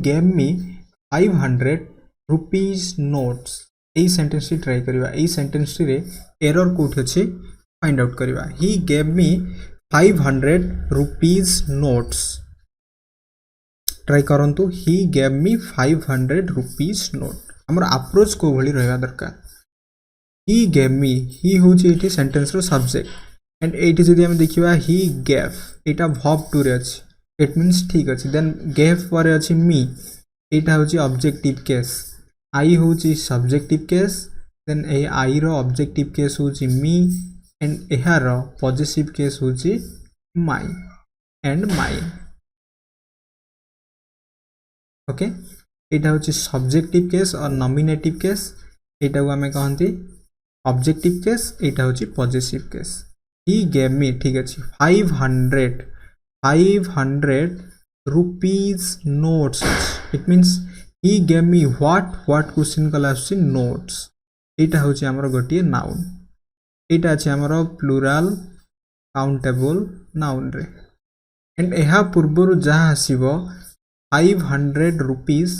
Gave me 500 rupees notes यही sentence try करवा यही सेंटेंस रे एरर कोठी अछि फाइंड आउट करवा he gave me 500 rupees notes try करंतु he gave me 500 rupees note हमर अप्रोच को भली रहबा दरकार ही गेव मी ही होची एठी सेंटेंस रो सब्जेक्ट एंड एठी जदि हम देखिबा ही गेव एटा वर्ब टू रे अछि इट मींस ठीक अछि देन गेव पर अछि मी एटा होची ऑब्जेक्टिव केस आई होची सब्जेक्टिव केस देन ए आई रो ऑब्जेक्टिव केस होची मी एंड एहा रो पॉजिटिव केस होची माई एंड माई ओके एटा होची सब्जेक्टिव केस और नॉमिनेटिव केस एटा को हमें कहंती ऑब्जेक्टिव केस एटा होची पॉजिटिव केस ही गेव मी ठीक अछि 500 rupees notes it means he gave me what question कला आछि notes एटा होछि हमर गोटिए नाउन एटा अछि हमर प्लुरल काउंटेबल नाउन रे एंड एहा पूर्वरु जहा आसीबो 500 रुपीस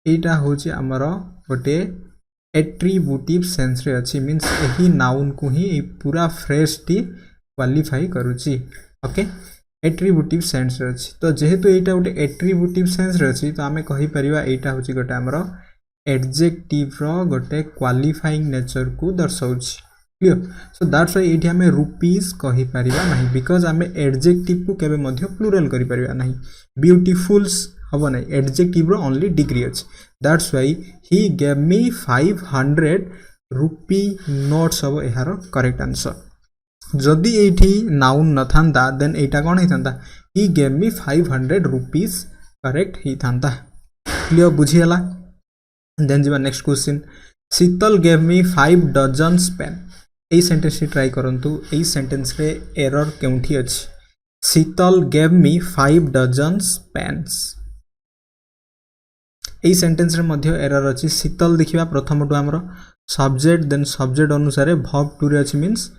एटा होछि हमर गोटे एट्रिब्यूटिव सेंस रे अछि मींस एही नाउन को ही पूरा फ्रेज टी क्वालिफाई करूछि ओके एट्रिब्यूटिव सेंस रे अछि तो जेहेतु एटा गोटे एट्रिब्यूटिव सेंस रे अछि तो हमें कहि परिबा एटा होछि गोटे हमर एडजेक्टिव रो गोटे क्वालिफाइंग नेचर को दर्शाउछि क्लियर सो दैट्स व्हाई एठी हमें रुपीस कहि परिबा नहीं बिकॉज़ हमें एडजेक्टिव को केबे मध्य प्लुरल करि परिबा नहीं ब्यूटीफुल्स हबो नहीं एडजेक्टिव रो ओनली डिग्री अछि that's why he gave me 500 rupee notes हबो एहारो करेक्ट आंसर जदि एठी नाउन न थांदा देन एटा कोन हे थांदा he gave me 500 rupees correct ही थांदा क्लियर बुझियला देन जीवा next question Sheetal gave me 5 dozens pen ए सेंटेंस ट्राई करंतु ए सेंटेंस रे एरर केउठी अछि Sheetal gave me 5 dozens pens ए सेंटेंस रे मध्य एरर अछि शीतल देखिबा प्रथम टु हमरो सब्जेक्ट देन सब्जेक्ट अनुसार वर्ब टू रे अछि मींस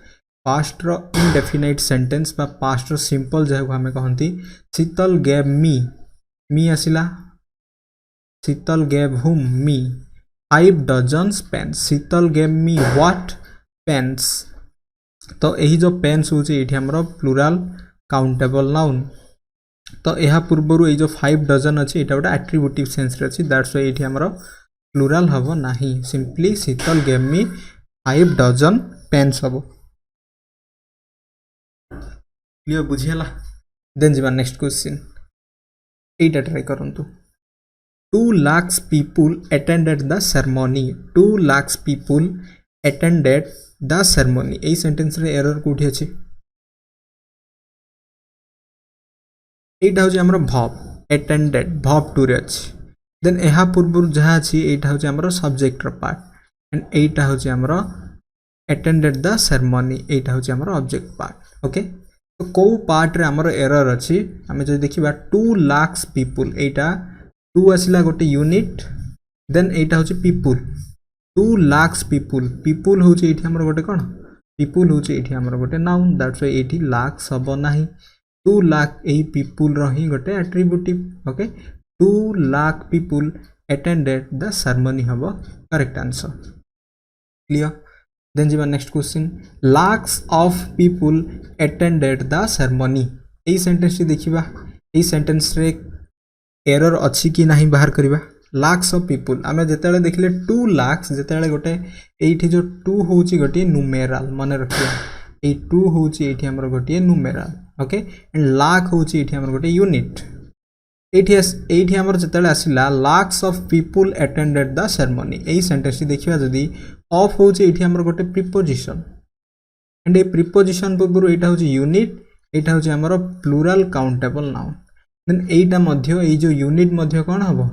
पास्ट रो इंडेफिनाइट सेंटेंस बा पास्ट रो सिंपल जेको हमें कहंती शीतल gave me आसिला Sheetal gave whom me 5 dozens pens Sheetal gave me what pens तो एही जो पेन्स होची एठी हमरो प्लुरल काउंटेबल नाउन तो एहा पूर्वरु ए जो 5 डजन अछि एटा गोटे एट्रिब्यूटिव सेंस रे अछि दैट्स व्हाई एठी हमरो प्लुरल हबो नाही सिंपली शीतल गेव मी 5 डजन पेन्स हबो क्लियर बुझियला देन जीवा नेक्स्ट क्वेश्चन एटा ट्राई करंतु 2 lakhs people attended the ceremony 2 lakhs people attended the ceremony a sentence रे एरर कोठी अछि एटा होछि हमर verb attended verb टू रे अछि देन एहा पूर्वरु जहा अछि एटा होछि हमर सब्जेक्ट रो पार्ट एंड एटा होछि हमर attended the ceremony एटा होछि हमर ऑब्जेक्ट पार्ट ओके तो को पार्ट रे हमर एरर अछि हमें जे देखिबा 2 lakhs people एटा 2 आसिला गोटे यूनिट देन एटा होछि पीपल 2 lakhs people होछि एठी हमर गोटे कोन पीपल होछि एठी हमर गोटे नाउन दैट्स व्हाई एठी lakhs हबो नाही 2 lakh ए पीपल रही गोटे attributive okay 2 lakh people attended the ceremony हबो करेक्ट आंसर क्लियर then जीवा next question lakhs of people attended the ceremony a sentence देखिबा ए सेंटेंस रे एरर अछि कि नाही बाहर करिबा lakhs of people आमे जेतेले देखले 2 lakhs जेतेले गोटे एठी जो 2 होची गोटे न्यूमेरल माने रखिया ए 2 होची एठी हमर गोटे न्यूमेरल ओके एंड लाख होची एठी हमर गोटे यूनिट एठी हमर जेतेले आसिला lakhs of people attended the ceremony a sentence देखिबा जदी ऑफ होची एठी हमर गोटे प्रीपोजिशन एंड ए प्रीपोजिशन पूर्व एटा होची यूनिट एटा होची हमर प्लुरल काउंटेबल नाउन देन एटा मध्य ए जो यूनिट मध्य कोन हबो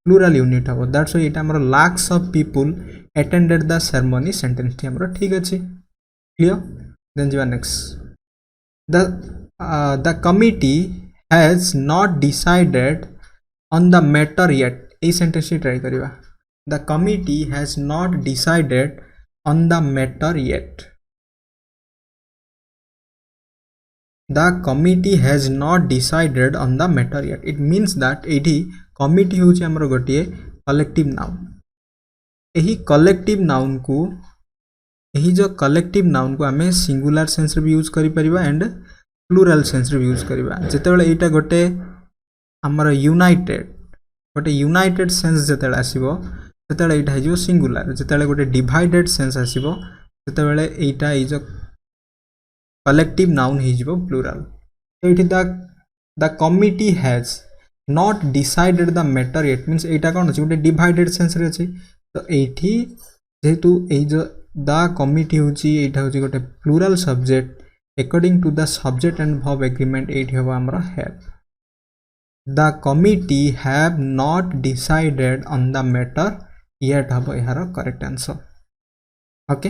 प्लुरल यूनिट हबो दैट्स व्हाई एटा हमर lakhs of people attended the ceremony sentence टी हमर ठीक अछि क्लियर देन जीवा next the committee has not decided on the matter yet ए सेंटेंस टी ट्राई करिवा the committee has not decided on the matter yet the committee has not decided on the matter yet it means that एठी committee होची हमर गोटे collective noun एही collective noun को एही जो कलेक्टिव नाउन को आमे सिंगुलर सेंस रे भी यूज करि परिबा एंड प्लूरल सेंस रे भी यूज करिबा जेतेबेले एटा गोटे हमर यूनाइटेड सेंस जेतेबेले आसीबो जेतेबेले एटा हिजो सिंगुलर जेतेबेले गोटे डिवाइडेड सेंस आसीबो जेतेबेले एटा इज अ कलेक्टिव नाउन हिजबो प्लूरल तो एठी the committee has not decided the matter it means एटा कोन अछि गोटे डिवाइडेड सेंस रे अछि तो एठी जेहेतु ए जो द कमिटी होची एटा होची गोटे plural subject according to the subject and verb agreement एठी हबो हमरा have the committee have not decided on the matter yet हबो एहार करेक्ट आंसर ओके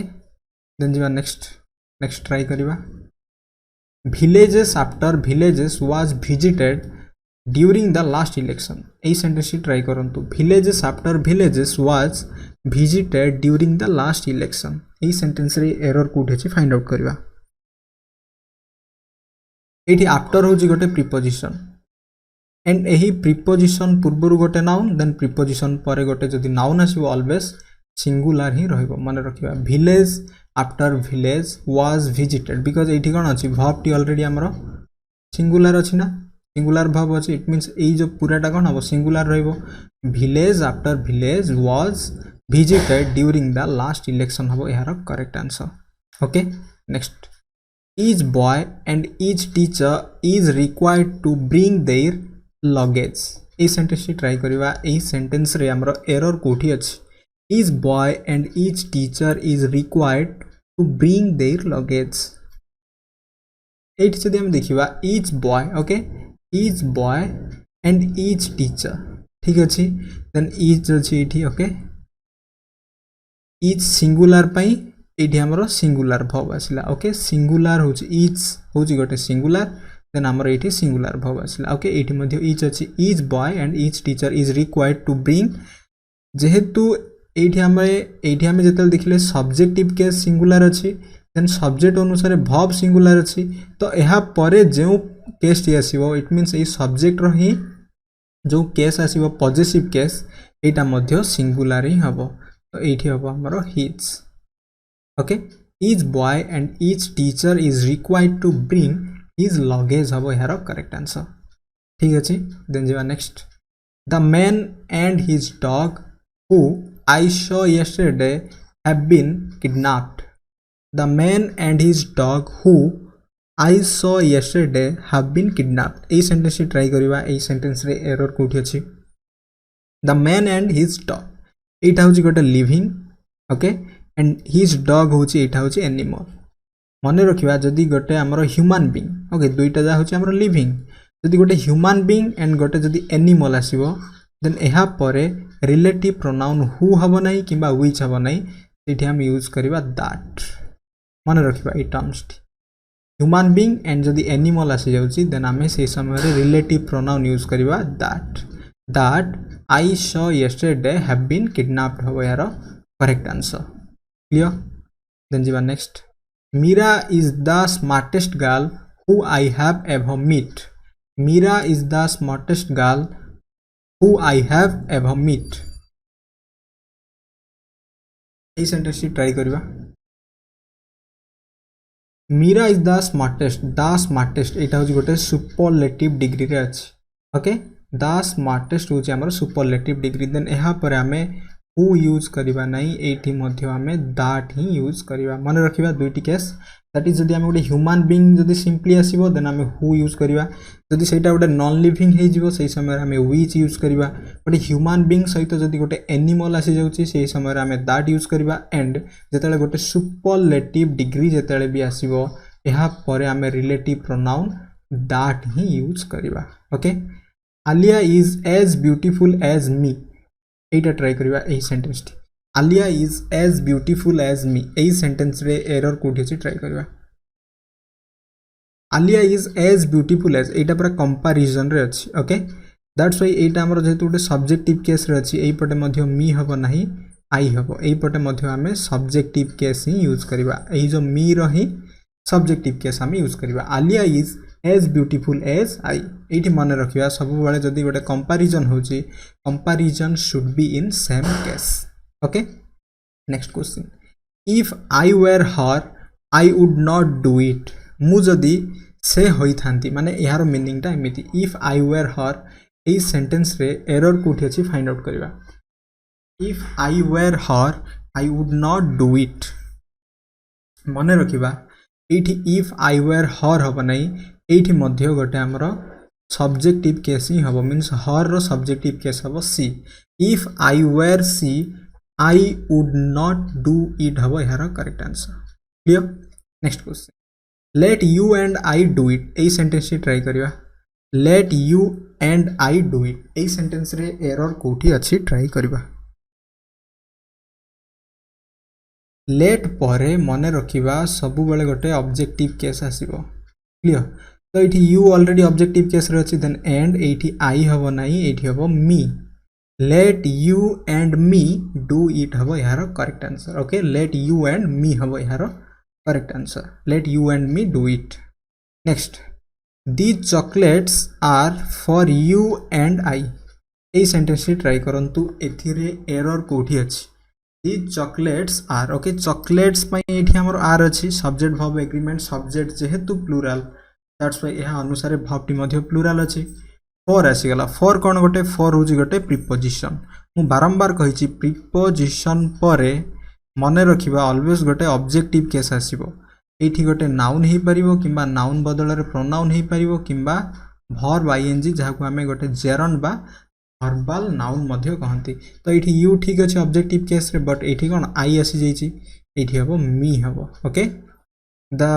देन जिवा नेक्स्ट ट्राई करिवा villages after villages was visited during the last election ए sentence try करंतु villages after villages was visited during the last election ए sentence रे error कोठे छी फाइंड आउट करबा एठी आफ्टर होची गोटे प्रीपोजिशन एंड एही प्रीपोजिशन पूर्वरु गोटे नाउन देन प्रीपोजिशन परे गोटे जदी नाउन आसीबो ऑलवेज सिंगुलर ही रहइबो माने रखिबा village after village was visited because एठी कोन अछि वर्ब टी ऑलरेडी हमरो सिंगुलर अछि ना सिंगुलर वर्ब अछि इट मींस ए जो पूराटा कोन हबो सिंगुलर रहइबो village after village was visited during the last election हबो एहार correct answer okay next each boy and each teacher is required to bring their luggage ए सेंटेंस ट्राई करिवा ए सेंटेंस रे हमरो एरर कोठी अछि each boy and each teacher is required to bring their luggage एठी जदि हम देखिबा each boy okay each boy and each teacher ठीक अछि देन each अछि एठी ओके each सिंगुलर पई एठी हमरो सिंगुलर वर्ब आसिला ओके सिंगुलर होची each होची गोटे सिंगुलर देन हमरो एठी सिंगुलर वर्ब आसिला ओके एठी मध्ये each अछि each boy and each teacher is required to bring जेहेतु एठी हमें जेतल देखिले सब्जेक्टिव केस सिंगुलर अछि देन सब्जेक्ट अनुसार वर्ब सिंगुलर अछि तो एहा परे जेउ केस टी आसीबो इट मींस ए सब्जेक्ट रही जो केस आसीबो पॉजिटिव केस एटा मध्ये सिंगुलर ही हबो तो एठी हबो हमरो his okay each boy and each teacher is required to bring his luggage हबो एहार करेक्ट आंसर ठीक अछि देन जेवा next the man and his dog who I saw yesterday have been kidnapped the man and his dog who I saw yesterday have been kidnapped ए sentence try करिवा ए sentence रे error कोठी अछि the man and his dog एटा होची गोटे living okay and his dog होची एटा होची एनिमल मने रखिबा जदी गोटे हमरो ह्यूमन बीइंग ओके दुईटा जा होची हमरो लिविंग जदी गोटे ह्यूमन बीइंग एंड गोटे जदी एनिमल आसीबो देन एहा परे रिलेटिव प्रोनाउन हु हबो नै किबा व्हिच हबो नै एठी हम यूज करबा दैट मने रखिबा ए टर्म्स ह्यूमन बीइंग एंड जदी एनिमल आसी जाउची देन हमें से समय रे रिलेटिव प्रोनाउन यूज करबा that I saw yesterday have been kidnapped हबो यार करेक्ट आंसर क्लियर देन जीवा next Meera is the smartest girl who I have ever meet Meera is the smartest girl who I have ever met ए sentence try करिवा Meera is the smartest एटा होची गोटे superlative degree रे अछि ओके द स्मार्टेस्ट होची हमर सुपरलेटिव डिग्री देन एहा पर हमें हु यूज करिवा नै एठी मध्ये हमें दैट ही यूज करिवा मन रखिबा दुईटी केस दैट इज जदी हम गोटे ह्यूमन बीइंग जदी सिंपली आसीबो देन हमें हु यूज करिवा जदी सेटा गोटे नॉन लिविंग हे जिवो सेही समय हमें व्हिच यूज करिवा गोटे ह्यूमन बीइंग सहित जदी गोटे एनिमल आसी जाउची सेही समय हमें दैट यूज करिवा एंड जेतेले गोटे सुपरलेटिव डिग्री जेतेले भी आसीबो एहा परे हमें रिलेटिव प्रोनाउन दैट ही यूज करिवा okay Alia is as beautiful as me एटा ट्राई करिवा एही सेंटेंस टी Alia is as beautiful as me एही सेंटेंस रे एरर कोठी अछि ट्राई करिवा Alia is as beautiful as एटा पूरा कंपैरिजन रे अछि ओके दैट्स व्हाई एटा हमर जेतु गोटे सब्जेक्टिव केस रे अछि एही पटे मध्ये मी हबो नाही आई हबो एही पटे मध्ये हमें सब्जेक्टिव केस ही यूज करिवा एही जो मी रही सब्जेक्टिव केस हम यूज करिवा Alia is as beautiful as I ये मन रखा सब बेले जदि गोटे कंपैरिजन होची comparison should be in same case okay next question if I were her I would not do it मु जदि से होई थांती माने यार मीनिंगटा एमिति इफ आई वेर हर ए सेंटेंस रे एरर कोठी अछि फाइंड आउट करबा if I were her I would not do it मन रखिबा एठी इफ आई वेर हर हबो नै एठी मध्य गोटे हमर सब्जेक्टिव केस ही हबो मींस हर रो सब्जेक्टिव केस हबो she if I were she I would not do it हबो यार correct answer clear next question let you and I do it ए सेंटेंस ट्राई करबा let you and I do it ए sentence रे error कोठी अछि try करबा late परे मने रखिबा सब बेले गोटे ऑब्जेक्टिव केस आसीबो क्लियर तो एठी यू ऑलरेडी ऑब्जेक्टिव केस रे अछि देन एंड एठी आई हबो नाही एठी हबो me let you and me do it हबो यार correct answer okay let you and me हबो यार correct answer let you and me do it next these chocolates are for you and I a sentence try करंतु एथिरे error कोठी अछि these chocolates are okay chocolates पई एठी हमर आर अछि सब्जेक्ट वर्ब एग्रीमेंट सब्जेक्ट जेहेतु प्लूरल दैट्स व्हाई यह अनुसार वर्ब टी मध्ये प्लूरल अछि फॉर आसी गला फॉर कोन गोटे फॉर होजी गोटे प्रीपोजिशन मु बारंबार कहिछि प्रीपोजिशन परे मने रखिबा ऑलवेज गोटे ऑब्जेक्टिव केस आसीबो एठी गोटे नाउन हे परिबो किबा नाउन बदल रे प्रोनाउन हे परिबो किबा वर्ब आईएनजी जाको हमें गोटे जेरंड बा वर्बल नाउन मध्य कहंती तो एठी यू ठीक अछि ऑब्जेक्टिव केस रे बट एठी कोन आई आसी जाईछि एठी हबो मी हबो okay the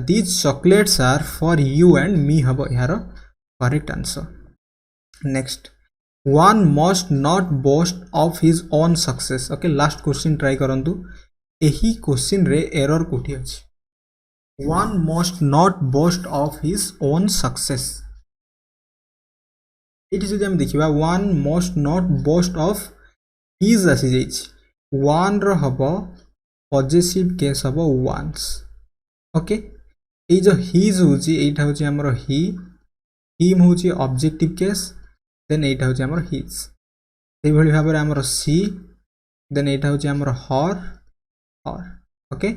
these chocolates are for you and me हबो यार correct answer next one must not boast of his own success okay last question try करंतु एही क्वेश्चन रे एरर कोठी अछि one must not boast of his own success it जदि हम देखिबा one must not boast of his आसी जाइछि one रो हबो पॉजिटिव केस हबो once ओके ए जो his होछि एटा होछि हमर he him होछि ऑब्जेक्टिव केस देन एटा होछि हमर his सेहि भली भाबरे हमर she देन एटा होछि हमर her ओके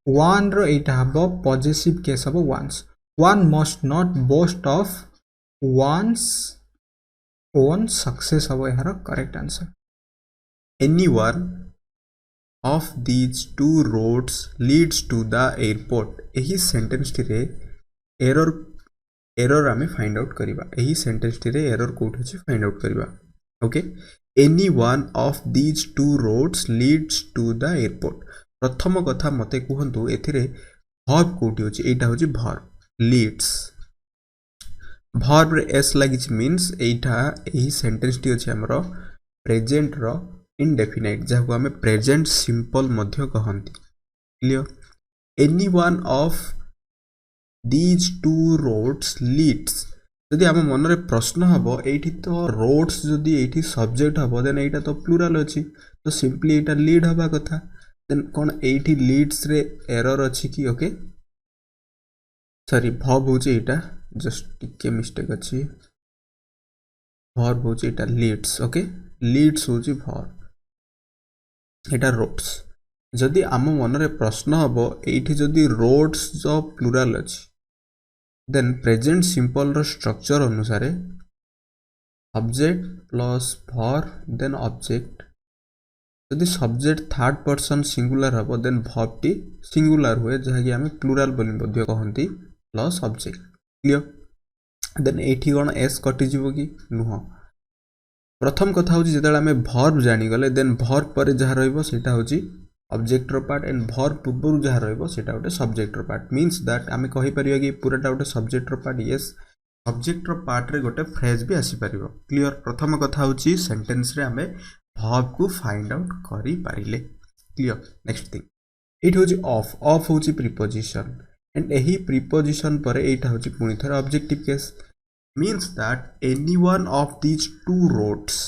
one रो एटा हबो पॉजिटिव केस हबो once one must not boast of one's own success हबो यार correct answer any one of these two roads leads to the airport एही सेंटेंस रे एरर आमे फाइंड आउट करिबा एही सेंटेंस रे एरर कोठी अछि फाइंड आउट करिबा okay any one of these two roads leads to the airport प्रथम कथा मते कहंतु एथिरे verb कोठी अछि एटा होछि verb leads verb रे s लागिछि मींस एटा एही सेंटेंस टी अछि हमरो प्रेजेंट रो indefinite जाको हमें प्रेजेंट सिंपल मध्य कहंती clear any one of these two roads leads जदि हम मन रे प्रश्न हबो एठी तो रोड्स जदि एठी सब्जेक्ट हबो देन एटा तो प्लूरल अछि तो सिंपली एटा लीड हबा कथा देन कोन एठी लीड्स रे एरर अछि कि ओके सॉरी verb होछि एटा जस्ट टिके मिस्टेक अछि verb होछि एटा leads ओके leads होछि verb एटा रोड्स जदि आम मन रे प्रश्न हबो एठी जदि रोड्स जो प्लूरल अछि देन प्रेजेंट सिंपल रो स्ट्रक्चर अनुसार subject plus verb then object जदि सब्जेक्ट थर्ड पर्सन सिंगुलर हबो देन verb टी सिंगुलर हुए जहा कि हमें प्लूरल बोली मध्य कहंती प्लस ऑब्जेक्ट क्लियर देन एठी कोन s कटि जिवो कि नुह प्रथम कथा होछि जेतला हमें verb जानि गले देन verb पर जहा रहइबो सेटा होछि ऑब्जेक्ट रो पार्ट एंड verb पूर्व जहा रहइबो सेटा होटे सब्जेक्ट रो पार्ट मींस दैट हमें कहि परियो कि पूराटा होटे सब्जेक्ट रो पार्ट यस सब्जेक्ट रो पार्ट रे गोटे फ्रेज भी आसी परिबो क्लियर प्रथम कथा होछि सेंटेंस रे हमें verb को फाइंड आउट करि पारिले क्लियर नेक्स्ट थिंग इट होछि ऑफ होछि प्रीपोजिशन एंड एही प्रीपोजिशन पर एटा होछि पुनी थर objective case means that any one of these two roads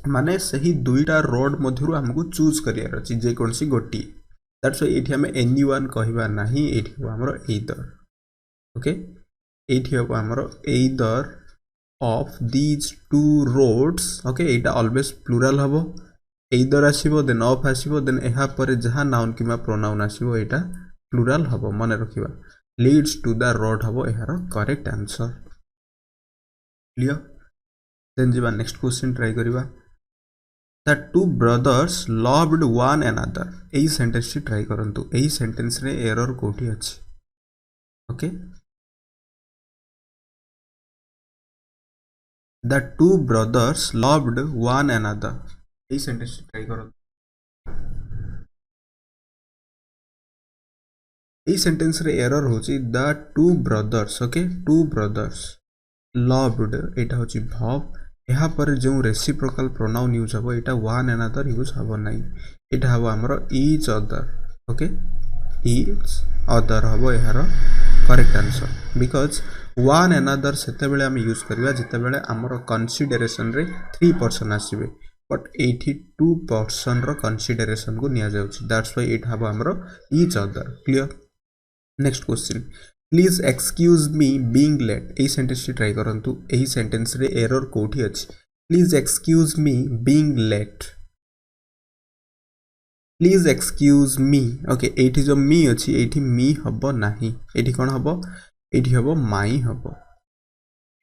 माने सही दुईटा रोड मध्यरु हमकु चूज करियार अछि जे कोनसी गोटी दैट्स व्हाई एठी हमें एनी वन कहिबा नाही एठी हमरो ईदर ओके एठी हम हमरो either of these two roads okay एटा ऑलवेज प्लूरल हबो एइदर आसीबो देन ऑफ आसीबो देन एहा परे जहा नाउन किमा प्रोनाउन आसीबो एटा प्लूरल हबो माने रखिबा लीड्स टू द रोड हबो एहार करेक्ट आंसर क्लियर देन जीवा नेक्स्ट क्वेश्चन ट्राई करिबा the two brothers loved one another एही सेंटेंस टी ट्राई करंतु एही सेंटेंस रे एरर कोठी अछि okay the two brothers loved one another एही सेंटेंस टी ट्राई करंतु एही सेंटेंस रे एरर होची the two brothers okay two brothers loved एटा होची verb यहाँ पर जो रेसिप्रोकल प्रोनाउन यूज हबो एटा वन अनदर यूज हबो नाही एटा हबो हमरो each other okay each other हबो एहार correct answer because one another सेते बेले हम यूज करबा जेते बेले हमरो कंसीडरेशन रे 3 पर्सन आसीबे बट 82 पर्सन रो कंसीडरेशन को निया जाउची दैट्स व्हाई इट हबो हमरो each other clear next question please excuse me being late ए सेंटेंस टी ट्राई करंतु एही सेंटेंस रे एरर कोठी अछि please excuse me being late please excuse me okay एठी जो मी अछि एठी मी हबो नाही एठी कोन हबो एठी हबो माई हबो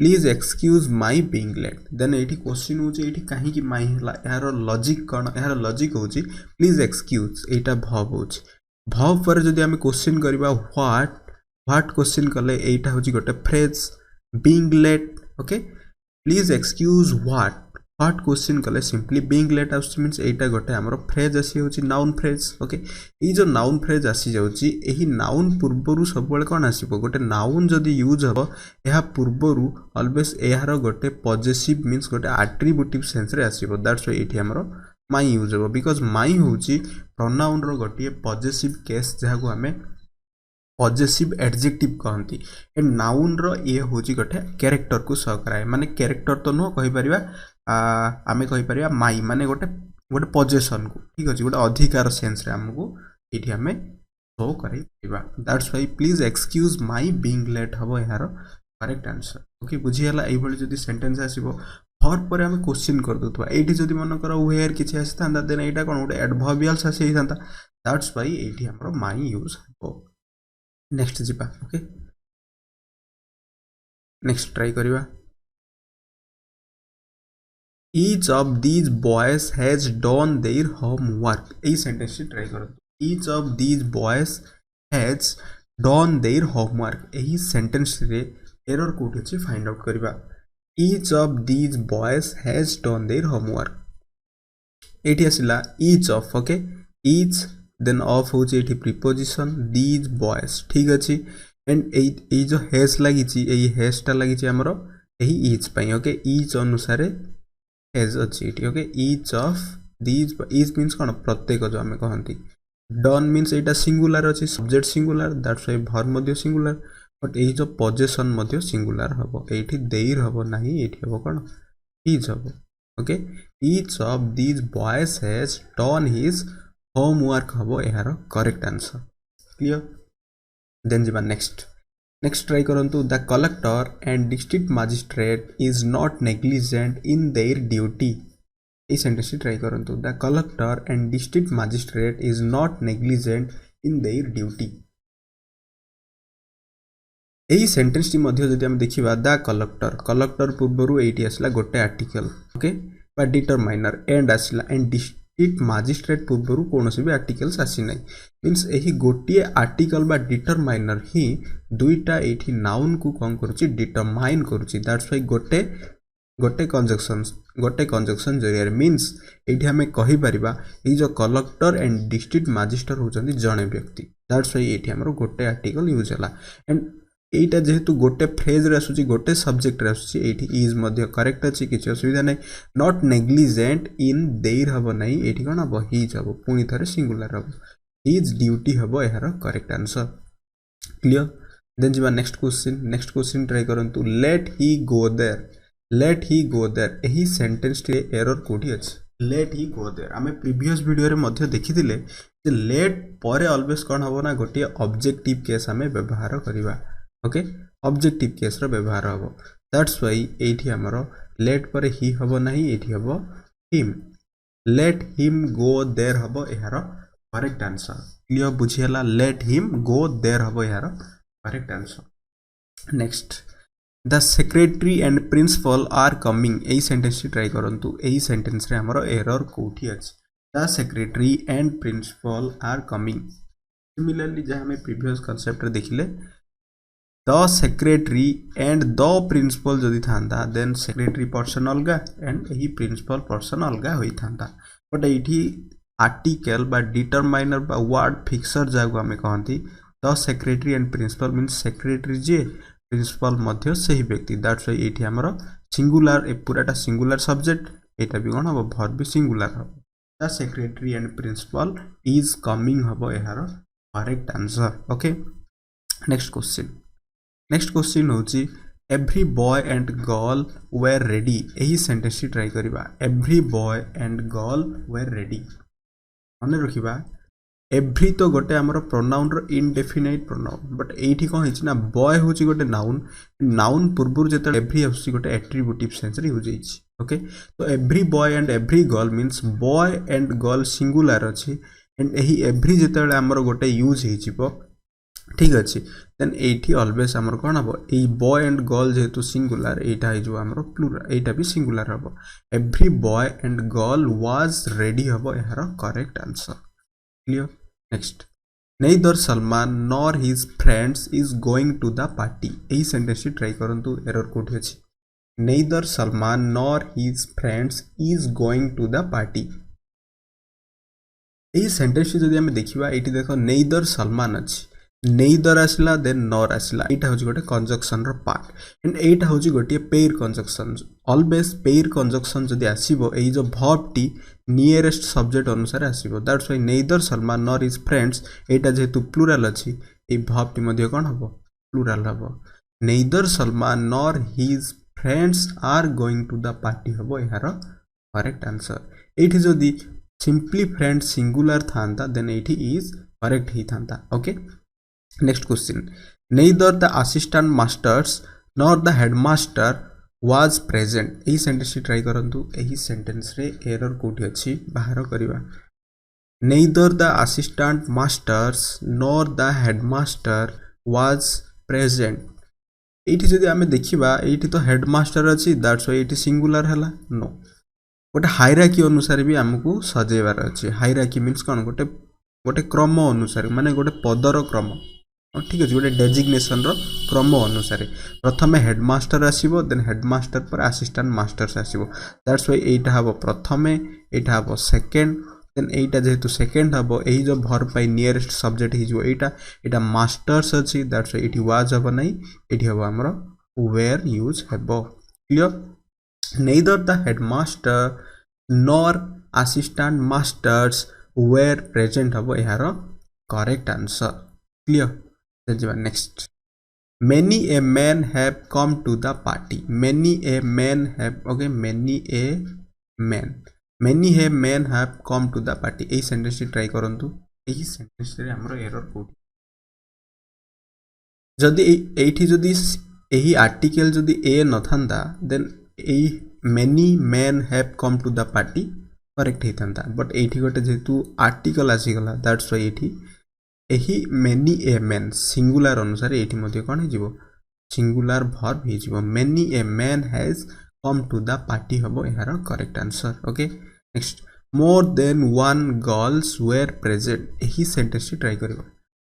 please excuse my being late then एठी क्वेश्चन होची एठी काहे कि माई हला यार लॉजिक कोन यार लॉजिक होची प्लीज एक्सक्यूज एटा verb होची verb पर जदि हम क्वेश्चन करबा व्हाट क्वेश्चन कले एटा होची गोटे phrase being late okay please excuse what question कले सिंपली बीइंग लेट आउस मींस एटा गोटे हमरो फ्रेज आसी होची नाउन फ्रेज ओके ई जो नाउन फ्रेज आसी जाउची एही नाउन पूर्वरु सब बेले कोन आसीबो गोटे नाउन जदि यूज हबो एहा पूर्वरु ऑलवेज एहार गोटे पॉजिटिव मींस गोटे एट्रिब्यूटिव सेंस रे आसीबो दैट्स व्हाई एठी हमरो माई यूज हबो बिकॉज़ माई होची प्रोनाउन रो गोटे पॉजिटिव केस जहा को हमें पॉजिटिव एडजेक्टिव कहंती एंड नाउन रो ये होची गोटे कैरेक्टर को शो कराए माने कैरेक्टर तो नो कहि परिबा आमे कहि परिबा माई माने गोटे गोटे पोजेशन को ठीक अछि गोटे अधिकार सेंस रे हमको एठी हमें शो करै परिबा that's why please excuse my being late हबो यार करेक्ट आंसर ओके बुझी हला एई बळी जदी सेंटेंस आसीबो फॉर पर हम क्वेश्चन कर दउतबा एठी जदी मन कर वेयर किछि आस्तांदा देन एटा कोन गोटे एडवर्बियल्स आसी थांता दैट्स व्हाई एठी हमरो माई यूज हबो नेक्स्ट जीपा ओके नेक्स्ट ट्राई करिवा each of these boys has done their homework ए सेंटेंस ट्राई करो each of these boys has done their homework एही सेंटेंस रे एरर कोठी अछि फाइंड आउट करिवा each of these boys has done their homework एठी आसिला each of okay each then of होची एठी प्रीपोजिशन these boys ठीक अछि एंड ए जो हैज लागि छि एही हैज ता लागि छि हमरो एही each पई ओके each अनुसारे हैज अछि एठी okay each of these each means कोन प्रत्येक जो हमें कहंती done means एटा सिंगुलर अछि subject singular that's why verb मध्ये सिंगुलर बट एही जो पोजीशन मध्ये सिंगुलर हबो एठी देयर हबो नाही एठी हबो कोन each हबो okay each of these boys has done his homework हबो एहार करेक्ट आंसर क्लियर देन जीवा नेक्स्ट ट्राई करंतु the collector and district magistrate is not negligent in their duty ए सेंटेंस ट्राई करंतु the collector and district magistrate is not negligent in their duty एही sentence टी मध्ये जदि हम देखिबा द कलेक्टर पूर्वरु एठी आसला गोटे आर्टिकल ओके बा डिटरमाइनर एंड आसला एंड डिस्ट्रिक्ट मजिस्ट्रेट पूर्वरु कोनोसी भी आर्टिकल्स आसी नै मींस एही गोटिए आर्टिकल बा डिटरमाइनर ही दुईटा एठी नाउन को कोन करूची डिटरमाइन करूची दैट्स व्हाई गोटे कंजक्शन जरिया मींस एठी हमें कहि परिबा ए जो कलेक्टर एंड डिस्ट्रिक्ट मजिस्ट्रेट होचंदी जणे व्यक्ति दैट्स व्हाई एठी हमरो गोटे आर्टिकल यूज हला एंड एटा जेहेतु गोटे फ्रेज रे आसुची गोटे सब्जेक्ट रे आसुची एठी इज मध्ये करेक्ट अछि किछि असुविधा नै नॉट नेग्लिजेंट इन देयर हबो नै एठी कोन हबो हिज हबो पुनी थरे सिंगुलर हबो हिज ड्यूटी हबो एहार करेक्ट आंसर क्लियर देन जीवा नेक्स्ट क्वेश्चन ट्राई करंतु लेट ही गो देयर एही सेंटेंस रे एरर कोठी अछि लेट ही गो देयर आमे प्रीवियस वीडियो रे मध्ये देखिथिले जे लेट परे ऑलवेज कोन हबो ना गोटे ऑब्जेक्टिव केस हमें व्यवहार करिवा ओके ऑब्जेक्टिव केस रो व्यवहार हबो दैट्स व्हाई एठी हमरो लेट पर ही हबो नाही एठी हबो him let him go there हबो एहारो करेक्ट आंसर क्लियर बुझियला लेट हिम गो देयर हबो एहारो correct answer next the secretary and principal are coming एई सेंटेंस ट्राई करंतु एई सेंटेंस रे हमरो एरर कोठी अछि the secretary and principal are coming similarly जहाँ हमें प्रीवियस कांसेप्ट रे देखिले the secretary and the principal जदि थांता देन सेक्रेटरी पर्सन अलगा एंड एही प्रिंसिपल पर्सन अलगा होई थांता बट एठी आर्टिकल बा डिटरमाइनर बा वर्ड फिक्सर जागो हमें कहंती the secretary and principal means secretary जे प्रिंसिपल मध्य सही व्यक्ति दैट्स व्हाई एठी हमरो सिंगुलर ए पूराटा सिंगुलर सब्जेक्ट एटा भी कोन हबो वर्ब भी सिंगुलर हबो the secretary and principal is coming हबो एहारो correct answer okay next question होची every boy and girl were ready एही सेंटेंस ट्राई करिबा every boy and girl were ready माने रखिबा एवरी तो गोटे हमर प्रोनाउन रो इनडेफिनाइट प्रोनाउन बट एठी कोन हिच ना बॉय होची गोटे नाउन पूर्वरु जेते एवरी होची गोटे एट्रिब्यूटिव सेंस रे हो जाईची ओके तो every boy and every girl means boy and girl singular अछि एंड एही एवरी जेते हमर गोटे यूज हे जिवो ठीक अछि देन एठी ऑलवेज हमर कोन हबो ए बॉय एंड गर्ल जेतु सिंगुलर एटा हे जो हमर प्लुरल एटा भी सिंगुलर हबो every boy and girl was ready हबो एहार correct answer clear next neither Salman nor his friends is going to the party एही सेंटेंस ट्राई करंतु एरर कोठी अछि neither Salman nor his friends is going to the party एही sentence जदि हम देखिबा एठी देखो neither Salman अछि neither आसला देन nor आसला एटा होची गोटे कंजक्शन रो पार्ट एंड एटा होची गोटे pair conjunction always pair conjunction जदि आसीबो एही जो वर्ब टी नियरेस्ट सब्जेक्ट अनुसार आसीबो that's why neither Salman nor his friends Etah जेतु plural अछि ए वर्ब टी मध्ये कोन हबो प्लुरल हबो neither Salman nor his friends are going to the party हबो एहार करेक्ट आंसर एठी जदि सिंपली फ्रेंड सिंगुलर थांता देन एठी इज करेक्ट ही थांता okay next question neither the assistant masters nor the headmaster was present एही सेंटेंस ट्राई करंतु एही सेंटेंस रे एरर कोठी अछि बाहर करिवा neither the assistant masters nor the headmaster was present एठी जदि हमें देखिबा एठी तो हेडमास्टर अछि दैट्स व्हाई एठी सिंगुलर हला नो गोटे हायरार्की अनुसार भी हमकु सजेबार अछि हायरार्की मींस कोन गोटे क्रम अनुसार माने गोटे पदर क्रम ठीक अछि गोटे डेजिग्नेशन रो क्रम अनुसार प्रथमे हेडमास्टर आसीबो देन हेडमास्टर पर असिस्टेंट मास्टर्स आसीबो दैट्स व्हाई एटा हबो प्रथमे एटा हबो सेकंड देन एटा जेतु सेकंड हबो एही जो वर्ब पाई नियरेस्ट सब्जेक्ट हि जो एटा मास्टर्स अछि दैट्स व्हाई एटी वाज हबो नै एटी हबो हमरो वेयर यूज हबो clear neither the headmaster nor assistant masters were present habo eharo correct answer clear then next many a men have come to the party many a men have okay many a men have come to the party ei sentence try karantu ei sentence re amro error कोठी जदि एठी जदि एही article जदि a न थांदा then ए many men have come to the party correct हितांता बट एठी गोटे जेतु आर्टिकल आसी गला दैट्स व्हाई एही many a men सिंगुलर अनुसार एठी मध्ये कोन हे जिवो सिंगुलर वर्ब हे जिवो many a man has come to the party हबो एहार correct answer okay next more than one girls were present एही सेंटेंस ट्राई करिवो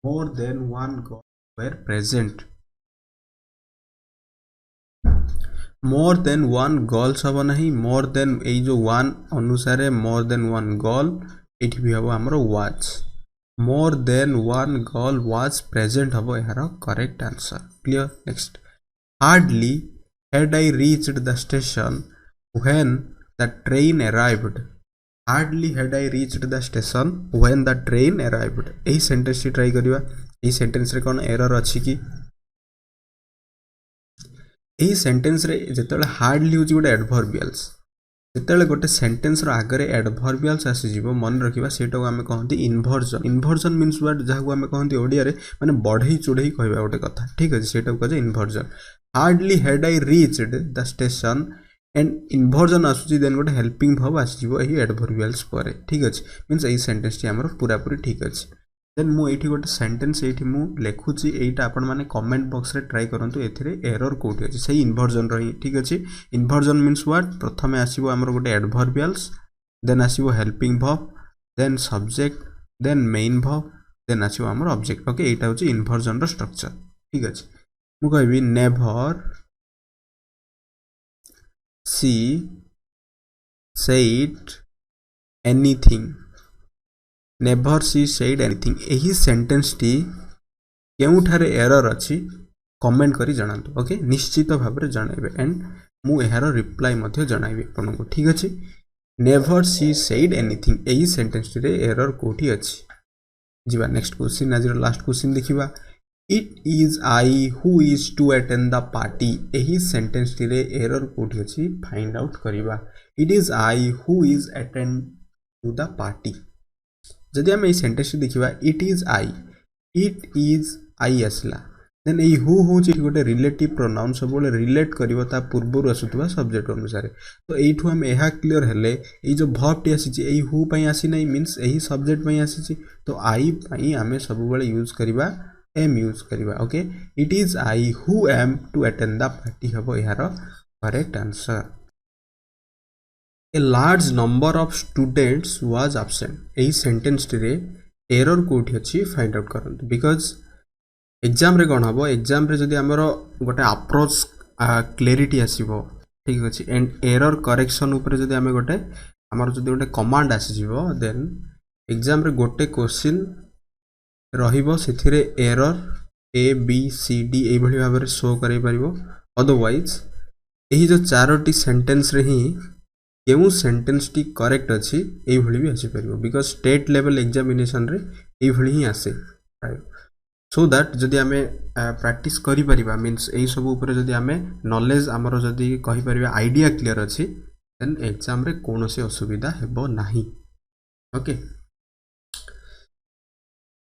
more than one girl were present more than one girls हबो नहीं more than ए जो one अनुसार more than one girl एठी भी हबो हमरो was more than one girl was present हबो एहार correct answer clear next hardly had I reached the station when the train arrived hardly had I reached the station when the train arrived एही sentence try करिवा एही sentence रे कोन error अछि कि एही sentence रे जेतले हार्डली होची गोटे एडवर्बियल्स ଯେତେବେଳେ ଗୋଟେ ସେଣ୍ଟେନ୍ସର ଆଗରେ ଆଡଭର୍ବିଆଲ୍ସ ଆସିଯିବ ମନେ ରଖିବା ସେଇଟାକୁ ଆମେ କହନ୍ତି ଇନଭର୍ଜନ। ଇନଭର୍ଜନ ମିନ୍ସ ୱାଟ୍, ଯାହାକୁ ଆମେ କହନ୍ତି ଓଡ଼ିଆରେ ମାନେ ବଢ଼େଇ ଚଢ଼େଇ କହିବା ଗୋଟେ କଥା, ଠିକ୍ ଅଛି, ସେଇଟାକୁ କୁହାଯାଏ inversion. Hardly had I reached the station and inversion आसूची देन गोटे हेल्पिंग भर्ब आसीजिवो एही एडभर्बियल्स परे, ठीक अछि, मीन्स एही सेंटेंस टी हमर पूरा पूरी ठीक अछि। देन मु एठी गोटे सेंटेंस एठी मु लेखुची, एटा आपण माने कमेंट बॉक्स रे ट्राई करंतु एथिरे एरर कोठी अछि सेही इनभर्जन रही, ठीक अछि। इनभर्जन मीन्स व्हाट, प्रथमे आसीबो हमर गोटे एडभर्बियल्स, देन आसीबो helping verb, then subject, then main verb, then आसीबो हमर ऑब्जेक्ट। ओके, एटा होची इनभर्जन रो स्ट्रक्चर, ठीक अछि। मु कहबी never she said anything, never she said anything। एही सेंटेंस टी केउठारे एरर अछि कमेंट करी जणांतु, ओके, निश्चित भाव रे जणाइबे एंड मु एहार रिप्लाई मध्ये जणाइबे आपनको, ठीक अछि। नेवर she said anything एही सेंटेंस टी रे एरर कोठी अछि। जिबा नेक्स्ट क्वेश्चन, आज लास्ट क्वेश्चन देखिबा। It is I who is to attend the party एही सेंटेंस टी रे एरर कोठी अछि फाइंड आउट करिबा। It is I who is attend to the party। जदि हम एही सेंटेंस टी देखिबा it is I, it is I असला, देन एही who होची गोटे रिलेटिव प्रोनाउन, सब रिलेट करिवो ता पूर्वरु आसुतबा सब्जेक्ट अनुसार। तो एठू हम एहा क्लियर हेले एही जो वर्ब टी आसीची एही who पई आसी नै, मींस एही सब्जेक्ट पई आसीची, तो I पई हमें सब बेले यूज करिबा एम यूज करिबा, okay. It is I who am to attend the party हबो यार correct answer. A large number of students was absent एही सेंटेंस रे एरर कोठी अछि फाइंड आउट करंतु, बिकॉज एग्जाम रे कोन हबो, एग्जाम रे जदी हमरो गोटे अप्रोच क्लैरिटी आसीबो, ठीक अछि, एंड एरर करेक्शन ऊपर जदी हमें गोटे हमर जदी गोटे कमांड आसी जिवो, देन एग्जाम रे गोटे क्वेश्चन रहिबो सेथिरे error A B C D एही भली भाबरे शो करै परिबो। अदरवाइज एही जो चारोटी सेंटेंस रे ही केउ सेंटेंस टी करेक्ट अछि एही भली भी आसी परिबो, बिकॉज स्टेट लेवल एग्जामिनेशन रे एही भली ही आसे, सो दैट जदी हमें प्रैक्टिस करि परिबा, मींस एही सब ऊपर जदी हमें नॉलेज हमरो जदी कहि परिबा आईडिया क्लियर अछि, देन एग्जाम रे कोनोसी असुविधा हेबो नाही, okay.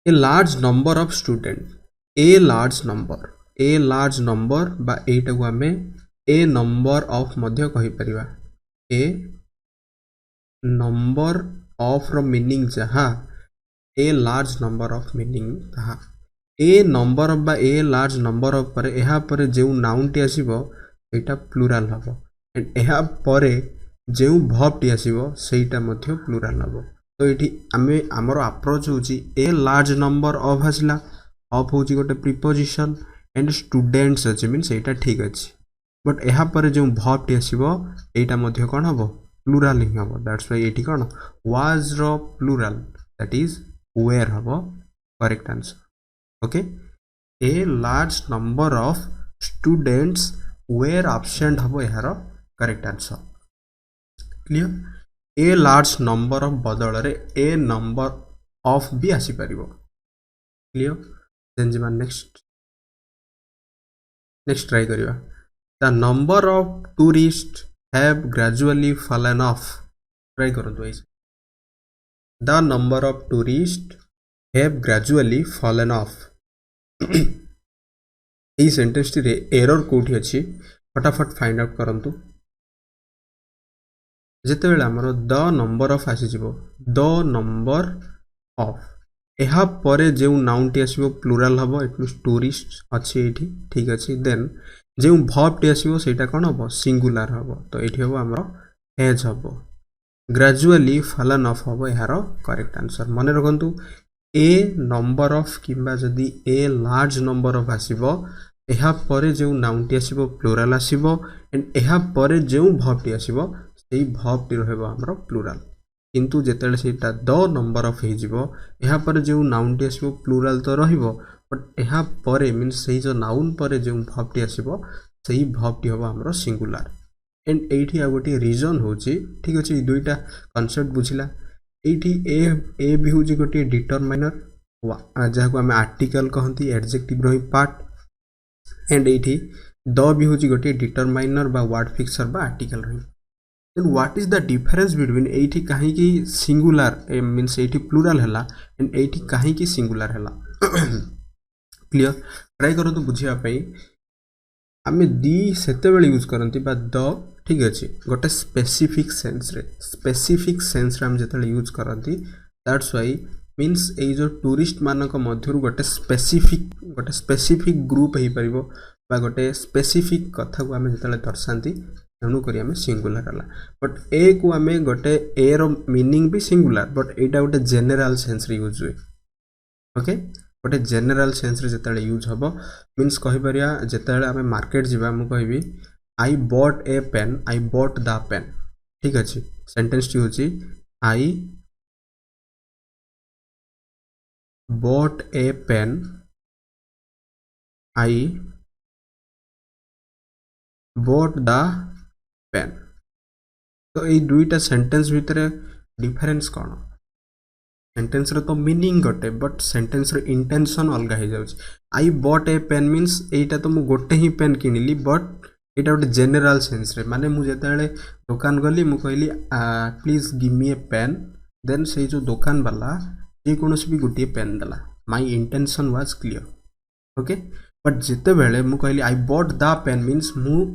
A large number of students, a large number बा एटा को हमें a number of मध्य कहि परिबा, a number of रो मीनिंग जहा a large number of meaning जहा a number of बा a large number of पर एहा पर जेउ नाउन टी आसीबो एटा प्लुराल हबो, एंड एहा परे जेउ वर्ब टी आसीबो सेटा मध्य प्लुराल हबो। तो ये आमे आमर अप्रोच होची ए लार्ज नंबर ऑफ हसला, ऑफ होची गोटे प्रीपोजिशन एंड स्टूडेंट्स अछि, मींस एटा ठीक अछि, बट एहा पर जो वर्ब टी आसीबो एटा मध्ये कोन हबो प्लुराल ही हबो, दैट्स व्हाई एठी कोन वाज रो प्लुराल, दैट इज वेयर हबो correct answer, okay. A large number of students were absent हबो एहार correct answer, clear. A large number of बदल रे ए नंबर ऑफ भी आसी परिबो, क्लियर। देन जिमा नेक्स्ट ट्राई करिवा। The number of tourist have gradually fallen off, try करंतु ऐसे। The number of tourist have gradually fallen off एही सेंटेंस रे एरर कोठी अछि फटाफट फाइंड आउट करंतु। जेते बेला हमरो द नंबर ऑफ आसी जिवो, द नंबर ऑफ एहा परे जेउ नाउन टी आसीबो प्लुराल हबो, इट मींस टूरिस्ट अछि एठी, ठीक अछि। देन जेउ वर्ब टी आसीबो सेटा कोन हबो सिंगुलर हबो, तो एठी हबो हमरो हैज हबो, ग्रेजुअली फॉलन ऑफ हबो एहार करेक्ट आंसर। मने रखंतु ए नंबर ऑफ किबा जदी ए लार्ज नंबर ऑफ आसीबो एहा परे जेउ नाउन टी आसीबो प्लुराल आसीबो, एंड एहा परे जेउ वर्ब टी आसीबो सेही वर्ब टी रहबो हमरो प्लुराल, किंतु जेतेले सेटा द नंबर ऑफ हे जिवो एहा परे जेउ नाउन टी आसीबो प्लुराल तो रहिबो, बट एहा परे मींस सेही जो नाउन परे जेउ वर्ब टी आसीबो सेही वर्ब टी हबो हमरो सिंगुलर। एंड एठी आ गोटी रीजन होची, ठीक अछि, दुईटा कांसेप्ट बुझिला। एठी ए भी होची गोटी डिटरमाइनर जहाको हमें आर्टिकल कहंती, एडजेक्टिव रही पार्ट, एंड एठी द भी होची गोटी डिटरमाइनर बा वर्ड फिक्सर बा आर्टिकल रही। then what is the difference between एठी काहे की सिंगुलर मींस एठी प्लूरल हैला एंड एठी काहे की सिंगुलर हैला क्लियर ट्राई करो तो बुझिया पई आमे दी सेते बेले यूज करंती बा द ठीक अछि गोटे स्पेसिफिक सेंस रे हम जेते यूज करंती दैट्स व्हाई मींस ए जो टूरिस्ट मानक मध्यरु गोटे स्पेसिफिक ग्रुप हे परिबो बा गोटे स्पेसिफिक कथा को आमे जेते दर्शांती तेणु करी आमे सिंगुलर हला बट ए को आमे गोटे ए रो मीनिंग भी सिंगुलर बट एटा गोटे जनरल सेंस रे यूज हुए ओके गोटे जनरल सेंस रे जेताले यूज हबो मींस कहि परिया जेताले आमे मार्केट जिबा मु कहबी I bought a pen I bought the pen ठीक अछि सेंटेंस टी होची I bought a pen I bought the pen तो ये दुईटा सेंटेंस भितर डिफरेंस कौन सेंटेंस रे तो मीनिंग गोटे बट सेंटेंस रे इंटेंशन अलग हो जाउछ I bought a pen means एटा तो मु गोटे ही पेन किनिली बट एटा गोटे जनरल सेंस रे माने मु जेताले दुकान गली मु कहली please give me a pen then से जो दुकान वाला जे कोनोसी भी गोटे पेन दला my intention was clear okay but जेते बेले मु कहली I bought the pen means मु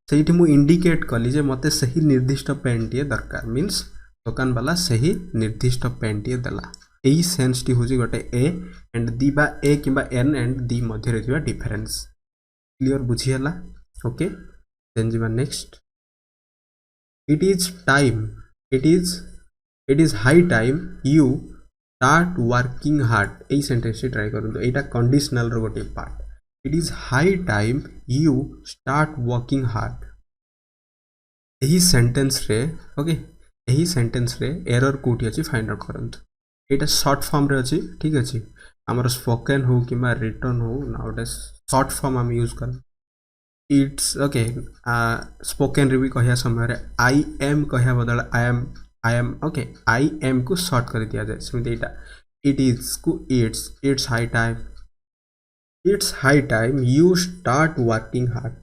सेठी मु इंडिकेट कली जे मते सही निर्दिष्ट पेन टी दरकार मींस दुकान वाला सही निर्दिष्ट पेन टी दला एही सेंस टी होजी गोटे ए एंड दी बा ए किबा एन एंड दी मध्य रे जिबा डिफरेंस क्लियर बुझी हला ओके देन जिबा next it is time it is high time you start working hard एही सेंटेंस ट्राई करंतु एटा कंडीशनल रो गोटे part It is high time you start working hard. यही sentence रे ओके यही सेंटेंस रे एरर कोठी अछि फाइंड आउट करंतु एटा शॉर्ट फॉर्म रे अछि ठीक अछि हमर स्पोकन हो किमा रिटन हो नाउडे शॉर्ट फॉर्म हम यूज कर इट्स ओके स्पोकन रे भी कहया समय रे आई एम कहया बदल I am okay I M को शॉर्ट कर दिया जाय समिति एटा इट इज को it's high time It's high time you start working hard.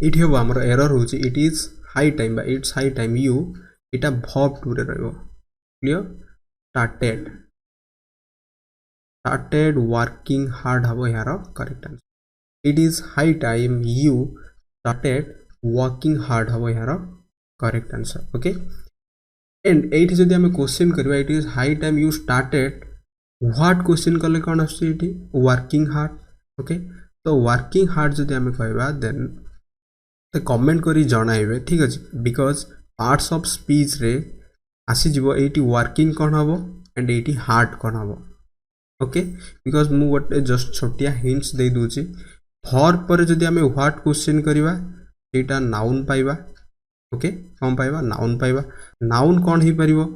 It here हमर एरर होची it is high time बा it's high time you इटा verb to रे रहबो क्लियर started working hard हबो यार correct answer it is high time you started working hard हबो यार करेक्ट आंसर ओके एंड एट जदि हम क्वेश्चन करबा it is high time you started what question कले कौन आछी वर्किंग हार्ड ओके तो वर्किंग हार्ड जदि आमे कहबा देन तो कमेंट करी जणाइबे ठीक अछि बिकॉज पार्ट्स ऑफ स्पीच रे आसी जीवो एटी वर्किंग कोन हबो एंड एटी हार्ड कोन हबो ओके बिकॉज मु गोटे जस्ट छोटिया हिंट्स दे दूची फॉर पर जदि आमे व्हाट क्वेश्चन करबा एटा नाउन पाइबा ओके कम पाइबा noun cone he परिबो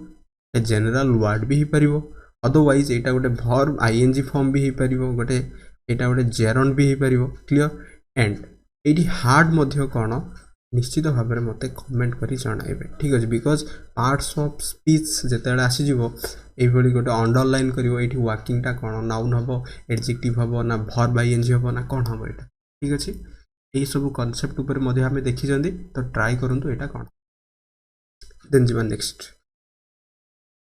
a general word भी ही परिबो अदरवाइज एटा गोटे वर्ब आईएनजी फॉर्म भी ही परिबो गोटे एटा गोटे जेरन भी ही परिबो क्लियर एंड एटी हार्ड मध्य कोन निश्चित भाव में मते कमेंट करी जणाइबे ठीक अछि बिकॉज पार्ट्स ऑफ स्पीच जेतेले आसी जीवो एई भली गोटे अंडरलाइन करिवो एटी वर्किंग टा कोन नाउन हबो एडजेक्टिव हबो ना वर्ब आईएनजी हबो ना कोन हबो एटा ठीक अछि एई सब कांसेप्ट ऊपर मध्य हमें देखि जंदी तो ट्राई करंतु एटा कोन देन जीवन next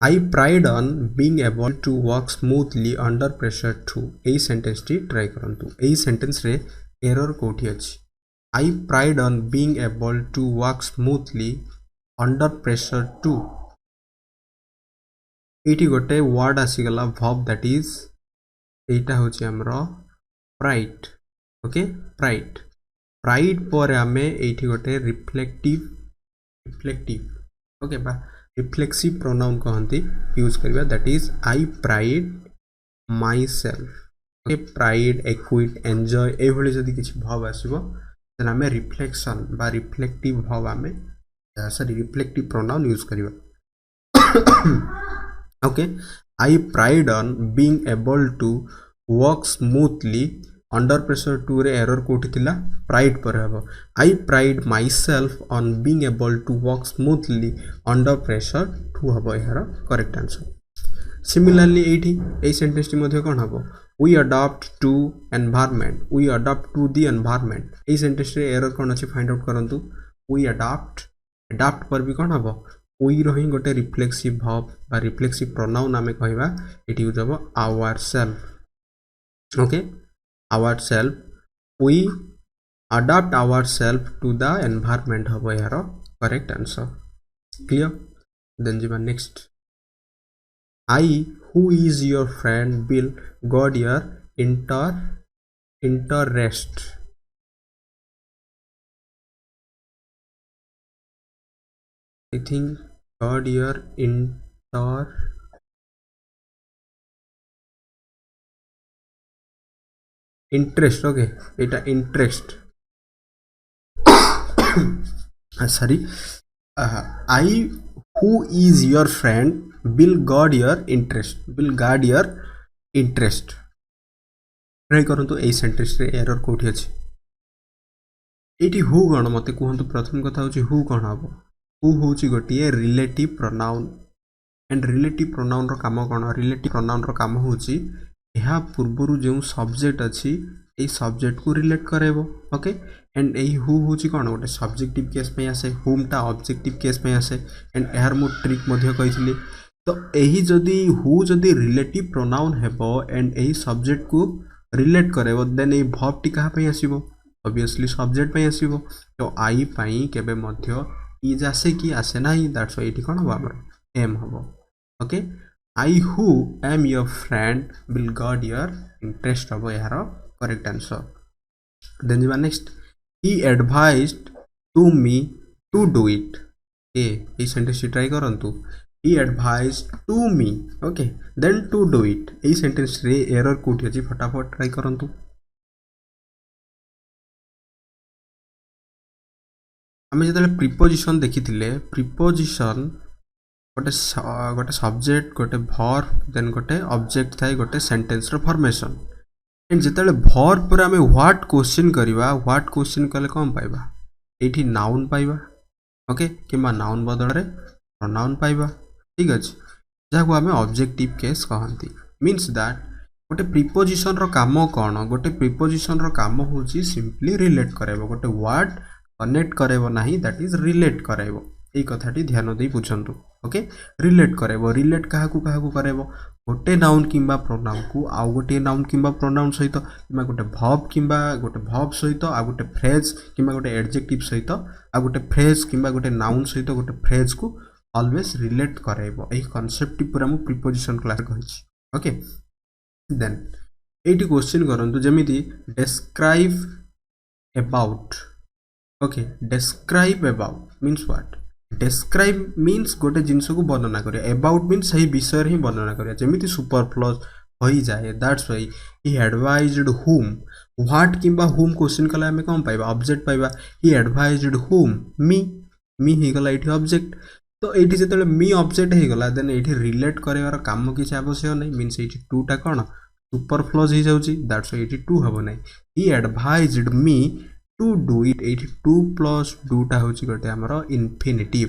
I pride on being able to work smoothly under pressure too. A sentence T try करंतु ए sentence रे error कोठी अछि I pride on being able to work smoothly under pressure too. Eighty गोटे word आसी गला verb that is एटा होछि हमरो pride okay pride पर हमें एटी गोटे रिफ्लेक्टिव ओके बा रिफ्लेक्सिव प्रोनाउन कहंती यूज करबा that is I pride myself okay pride acquit enjoy ए भली जदी किछि भाव आसीबो देन हमें रिफ्लेक्शन बा रिफ्लेक्टिव भाव हमें सॉरी रिफ्लेक्टिव प्रोनाउन यूज करबा okay I pride on being able to work smoothly under pressure टू रे एरर कोठी थिला प्राइड पर हबो I pride myself on being able to work smoothly under pressure to हबो यार करेक्ट आंसर सिमिलरली एठी ए सेंटेंस टी मध्ये कोन हबो we adopt to the environment ए सेंटेंस रे एरर कोन अछि फाइंड आउट करंतु वी अडॉप्ट एडाप्ट पर भी कौन हम ओई रही गोटे रिफ्लेक्सिव वर्ब बा रिफ्लेक्सिव प्रोनाउन आमे कहबा इट यूज हबो ourself okay ourself we adapt ourself to the environment हबो यार करेक्ट आंसर क्लियर देन जीवा next I who is your friend will guard your interest I think God your interest okay এটা interest sorry I who is your friend will guard your interest try करंतु ए sentence रे error कोठी अछि eighty who गण मते कहंतु प्रथम कथा होची हु कोन हबो हु होची गोटिए relative pronoun and relative pronoun रो काम कोन रिलेटिव प्रोनाउन रो काम होची एहा पूर्वरु जे सब्जेक्ट अछि ए सब्जेक्ट को रिलेट करेबो ओके एंड ए हु होची कोन गोटे सब्जेक्टिव केस पे आसे हुम ता ऑब्जेक्टिव केस पे आसे एंड एहार मु ट्रिक मध्ये कहिसली तो एही जदी हु जदी रिलेटिव प्रोनाउन हेबो एंड एही सब्जेक्ट को रिलेट करेबो देन ए वर्ब टी कहा पे आसीबो ऑब्वियसली सब्जेक्ट पे आसीबो तो आई पई केबे मध्य इज आसे कि आसे नाही दैट्स व्हाई इटी कोन हो हमर एम हबो okay I who am your friend will guard your interest हबो यार करेक्ट आंसर देन जीवा next he advised to me to do it ए सेंटेंस ट्राई करंतु he advised to me okay then to do it ए sentence रे error कोठी अछि फटाफट ट्राई करंतु हमें जतले प्रीपोजिशन देखिथिले प्रीपोजिशन गोटे सब्जेक्ट गोटे वर्ब देन गोटे ऑब्जेक्ट थाई गोटे सेंटेंस रो फॉर्मेशन एंड जतले वर्ब पर हमें व्हाट क्वेश्चन करिवा व्हाट क्वेश्चन कले कोन पाइबा एठी नाउन पाइबा ओके किबा नाउन बदल रे प्रोनाउन पाइबा ठीक अछि जाको हमें ऑब्जेक्टिव केस कहंती मींस दैट गोटे प्रीपोजिशन रो काम कोन गोटे प्रीपोजिशन रो काम होची सिंपली रिलेट करेबो गोटे वर्ड कनेक्ट करेबो नाही दैट इज रिलेट करेबो ए कथाटी ध्यान देई बुझंतु ओके रिलेट करेबो रिलेट काहाकू करेबो गोटे नाउन किंबा प्रोनाउन को आ गोटे नाउन किंबा प्रोनाउन सहित किंबा गोटे वर्ब सहित आ गोटे फ्रेज किंबा गोटे एडजेक्टिव सहित आ गोटे फ्रेज किंबा गोटे नाउन सहित गोटे फ्रेज को ऑलवेज रिलेट करेबो ए कांसेप्ट पूरा मु प्रीपोजिशन क्लास कहिछि ओके देन एटी क्वेश्चन करंतु जेमिति describe about okay describe about means what describe means गोटे जिंस को वर्णना करिया अबाउट मींस सही विषय रे ही वर्णना करिया जेमिति सुपरफ्लूस होई जाए दैट्स व्हाई ही एडवाइज्ड हुम व्हाट किंबा हुम क्वेश्चन कला हमें कम पाइबा ऑब्जेक्ट पाइबा ही एडवाइज्ड हुम मी ही गला इठी ऑब्जेक्ट तो एठी जेतले मी ऑब्जेक्ट हे गला देन एठी रिलेट करेवार काम किछ आवश्यक नै मींस एठी टू टा कोन सुपरफ्लूस ही जाउची दैट्स व्हाई एठी टू हबो नै he advised me to do it एठी 2 प्लस 2 टा होची गटे हमरो इन्फिनिटिव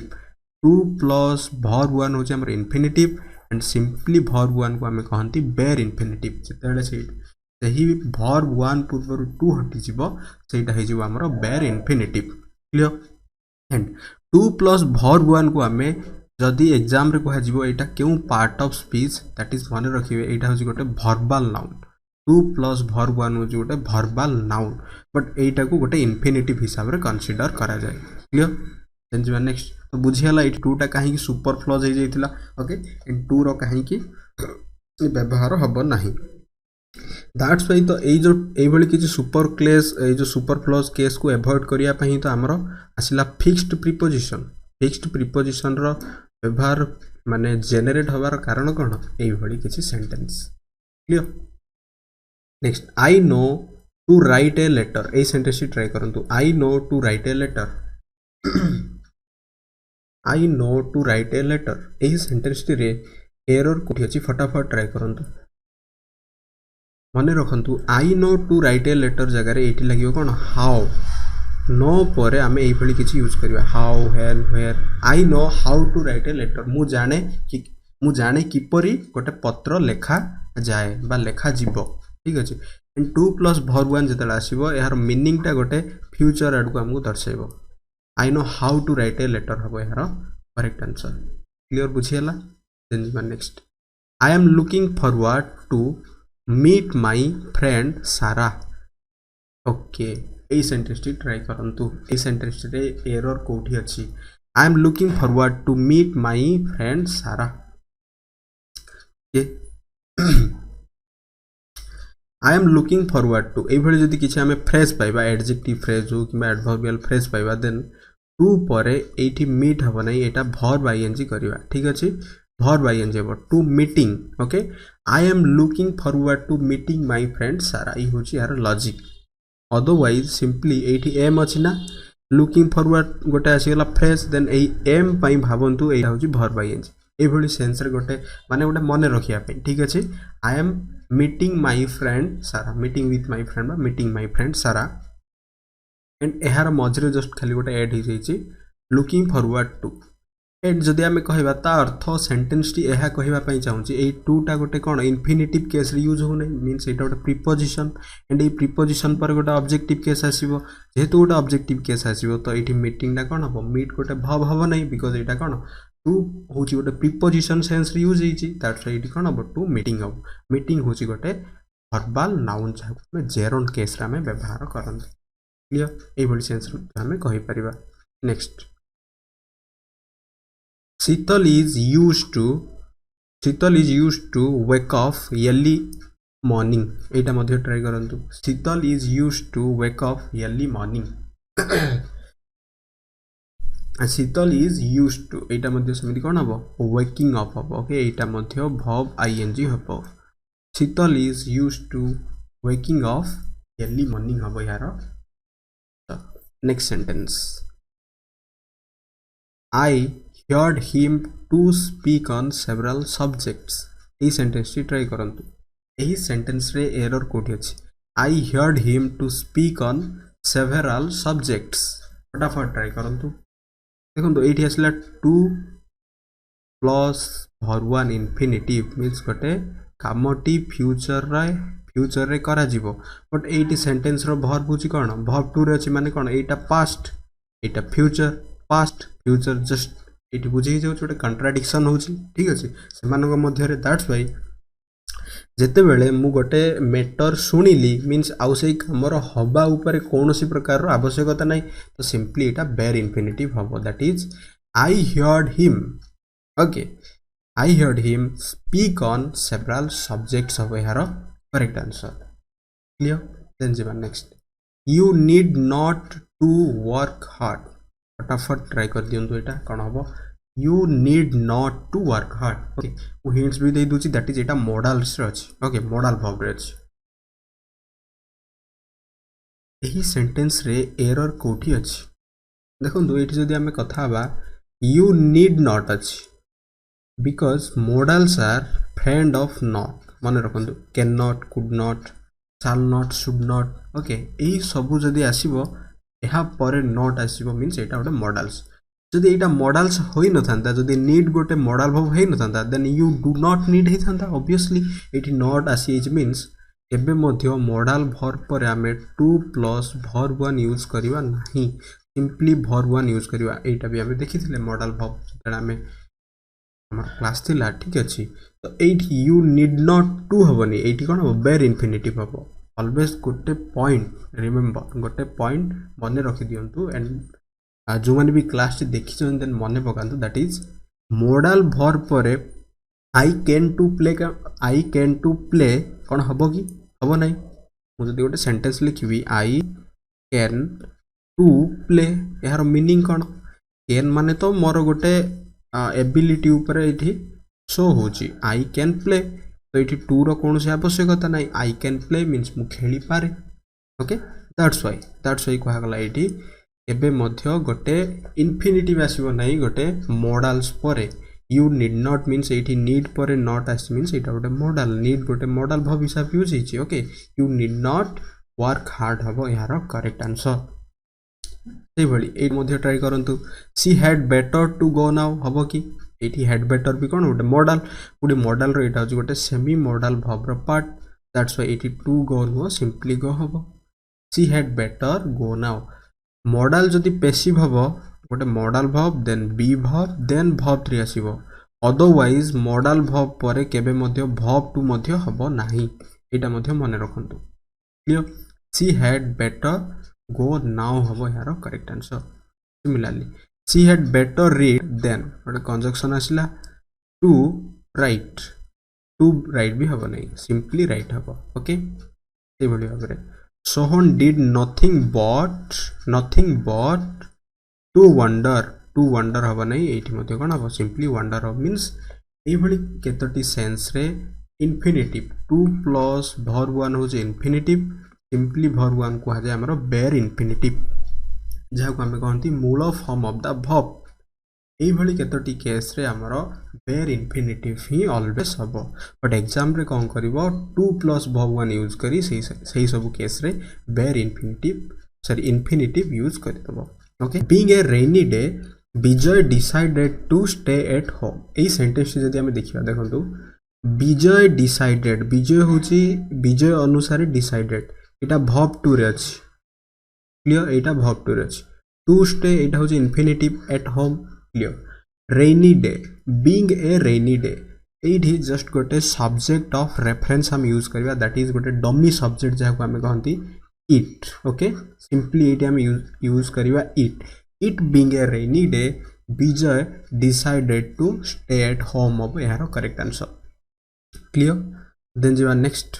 2 प्लस वर्ब 1 होची हमरो इन्फिनिटिव एंड सिंपली वर्ब 1 को हमें कहंती बेयर इन्फिनिटिव जेतले सही वर्ब 1 पूर्व 2 हटि जिवो सेटा हे जिवो हमरो bare infinitive clear and 2 plus verb 1 को हमें जदि एग्जाम रे कहा जिवो एटा केउ part of speech that is माने रखिबे एटा होची गोटे वर्बल नाउन 2 प्लस वर्ब 1 होची गोटे वर्बल नाउन बट एटा को गोटे इन्फिनिटिव हिसाब रे कंसीडर करा जाय क्लियर देन जीवा नेक्स्ट तो बुझियाला एट 2 टा काहे कि सुपरफ्लूस हे जाइतिला ओके एंड 2 रो काहे कि व्यवहार हबो नाही दैट्स व्हाई तो ए जो ए भली किछि सुपरफ्लूस केस को अवॉइड करिया पई तो हमरो आसिला फिक्स्ड प्रीपोजिशन रो व्यवहार माने जनरेट होबार कारण कोन ए भली किछि sentence clear next I know to write a letter ए सेंटेंस ट्राई करंतु I know to write a letter I know to write a letter ए सेंटेंस रे एरर कोठी अछि फटाफट ट्राई करंतु मने रखंतु I know to write a letter जगह रे एठी लागियो कोन हाउ नो परे आमे एई भली किछि यूज करबा how when where I know how to write a letter मु जाने किपरि गोटे पत्र लेखा जाए बा लेखा जीवो ठीक अछि एंड 2 प्लस वर्ब 1 जतला आसीबो यार मीनिंग टा गोटे फ्यूचर आड को हमको दर्शाइबो I know how to write a letter हम यार करेक्ट आंसर क्लियर बुझीगला देन जीवा next I am looking forward to meet my friend Sara okay ए सेंटेंस टी ट्राई करंतु ए सेंटेंस रे एरर कोठी अछि I am looking forward to meet my friend Sara I am looking forward to ये जदि किसी आम फ्रेज पाइबा एडजेक्टिव फ्रेज हो कि एडवर्बियल फ्रेज पाइबा देन टू परे एठी मीट हम ना यहाँ भर्ब आईएनजी करवा ठीक अच्छे भर्ब आईएनजी हम to meeting okay I am looking forward to meeting my friend Sara ये हूँ यार लॉजिक अदरवाइज सिंपली एठी एम अच्छी ना लुकिंग फॉरवर्ड गोटे आसीगला फ्रेज देन एम पाई भावतु यहाँ हूँ भर्ब आईएनजी ये सेन्स गोटे माने गोटे मन रखा ठीक अच्छे I am meeting my friend Sara meeting with my friend meeting my friend Sara and यार मझे जस्ट खाली गोटे एड हो जाइए लुकिंग फॉरवर्ड टू एड जदि आम कह अर्थ सेंटेंस टी यह कहवाई चाहूँगी ये टूटा गोटे कौन इनफिनिटिव केस यूज हो मीन्स यहाँ गोटे प्रिपोजिशन एंड ये प्रिपोजिशन पर गोटे ऑब्जेक्टिव केस आसो जेहेतु गोटे ऑब्जेक्टिव केस आसो तो ये मीटिंगटा कौन हम मीट गोटे भव हम ना बिकज यहाँ कौन टू हूँ गोटे प्रिपोजिशन सेन्स यूज होती कौन हम टू मीटिंग हम मीटिंग हूँ गोटे भर्बाल नाउन जहाँ जेरोन केस आम व्यवहार करते क्लियर ये सेन्स आम कहीपर next Sheetal is use to wake up early morning यहाँ ट्राई करूँ Sheetal is use to wake up early morning Sheetal is use to यहाँ सेमती कौन हम वेकिंग अफ हम ओके यहाँ भर्ब आईएनजी हम Sheetal is use to waking up early morning हम यार next sentence I heard him to speak on several subjects यही सेंटेंस टी ट्राई करंतु यही सेंटेंस रे एरर कोठी अछि आई heard him to speak on several subjects फटाफट ट्राई करंतु देखंतु एठी आसला to plus verb one infinitive means गोटे कामटी फ्यूचर रे करा जिवो बट एठी सेंटेंस रो भर्ब होची कोन भर्ब टू रे अछि माने कोन एटा पास्ट एटा फ्यूचर पास्ट फ्यूचर जस्ट ये बुझे गोटे कंट्राडिक्शन हो ठीक अच्छे से दैट्स वाई जिते बेले मु गोटे मैटर शुणिली मीन्स आउ से कमर हवा ऊपर कौन सी प्रकार आवश्यकता नहीं तो सिंपली यहाँ बेर इनफिनिटिव हम that is I heard him okay I heard him speak on several subjects हम यार करेक्ट आंसर क्लियर देन जीवा next you need not to work hard फटाफट ट्राई कर दिंतु यहाँ कौन हम you need not to work hard okay मुझे हिंट्स भी दे दूची दैट इज एटा मॉडल्स रे अछि ओके मॉडल वर्ब रे अछि एही सेंटेंस रे एरर कोठी अछि देखंतु एठी जदि हमें कथा बा यू नीड नॉट अछि because modals are friend of not मन रखंतु can not could not shall not should not okay एही सबु जदि आसीबो यहाँ पर नॉट आसीबो मीन्स एटा गोटे मॉडल्स जदि यहाँ मॉडल्स हो न था जदि नीड गोटे मॉडल भर्ब हो न था then you do not need होता ऑब्वियसली ये नॉट आसी मीन्स एबे मध्य मॉडल भर्ब पर आम two plus verb one use करवा नहीं सिंपली भर्ब वन यूज करवा यहाँ भी आम देखी मॉडल भर्ब जो आम क्लास थिला ठीक अच्छे तो ये यू नीड नॉट टू हेनी ये कौन हम बेर इनफिनिटिव हम ऑलवेज गोटे पॉइंट रिमेम्बर गोटे पॉइंट मन रखी दिंतु एंड जो मैंने भी क्लास देखी देन मन पकातु दैट इज मॉडल भर्ब पर आई कैन टू प्ले कौन हम कि हम ना मुझे गोटे सेंटेंस लिखी आई कैन टू प्ले यार मीनिंग कौन कैन माने तो मोर गोटे एबिलिटी उपर ये शो हो आई कैन प्ले तो ये टू रो कौन आवश्यकता ना आई कैन प्ले मीन्स मु खेली पारे ओके दैट्स वाई कहगला ये एबे मध्य गोटे इनफिनिटिव आसीबो नहीं गोटे मॉडल्स परे यू नीड नॉट मीन्स ये नीड पर नॉट आसी मीन्स यहाँ गोटे मॉडल नीड गोटे मॉडल भर्ब हिसाब यूज होती okay you need not work hard हम यार करेक्ट आंसर से भाई ट्राई करंतु she had better to go now हम कि ये हैड बेटर भी कौन गोटे मॉडल रहा गोटे semi modal verb part that's why ये टू गो नुह सिंपली गो हम she had better go now modal जदि पैसिव हबो गोटे modal verb then be verb then verb 3 आसीबो अदरवाइज मॉडल वर्ब परे केबे मध्य वर्ब 2 मध्य हबो नाही एटा मध्य मन रखंतु clear she had better go now हबो यार correct answer similarly she had better read then गोटे कंजक्शन आसिला टू राइट भी हबो नहीं सिंपली राइट हबो ओके से भली भाबरे Sohan did nothing but to wonder हबो नहीं एठी मध्ये कोन हबो सिंपली वंडर हबो मींस ए भली केतोटी सेंस रे इन्फिनिटिव 2 प्लस वर्ब 1 हो जे इन्फिनिटिव सिंपली वर्ब 1 को हाजे हमरो बेयर इन्फिनिटिव जहा को हमें कहंती मूल फॉर्म ऑफ द वर्ब ए भली केतोटी केस रे हमरो बेयर इन्फिनिटिव ही ऑलवेज हबो बट एग्जाम रे कोन करबो 2 प्लस वर्ब 1 यूज करी सही सब केस रे बेयर इन्फिनिटिव यूज कर दबो okay being a rainy day Vijay decided to stay at home ए सेंटेंस जदी हमें देखिबा देखंतु विजय डिसाइडेड विजय होची विजय अनुसार डिसाइडेड एटा वर्ब 2 रे अछि क्लियर एटा वर्ब 2 रे अछि टू स्टे एटा होची infinitive at home clear rainy day being a rainy day एठी जस्ट गोटे सब्जेक्ट ऑफ रेफरेंस हम यूज करबा दैट इज गोटे डमी सब्जेक्ट जहा को हमें कहंती इट ओके सिंपली एटी हम यूज करबा it being a rainy day Vijay decided to stay at home अब यार करेक्ट आंसर क्लियर देन जीवा next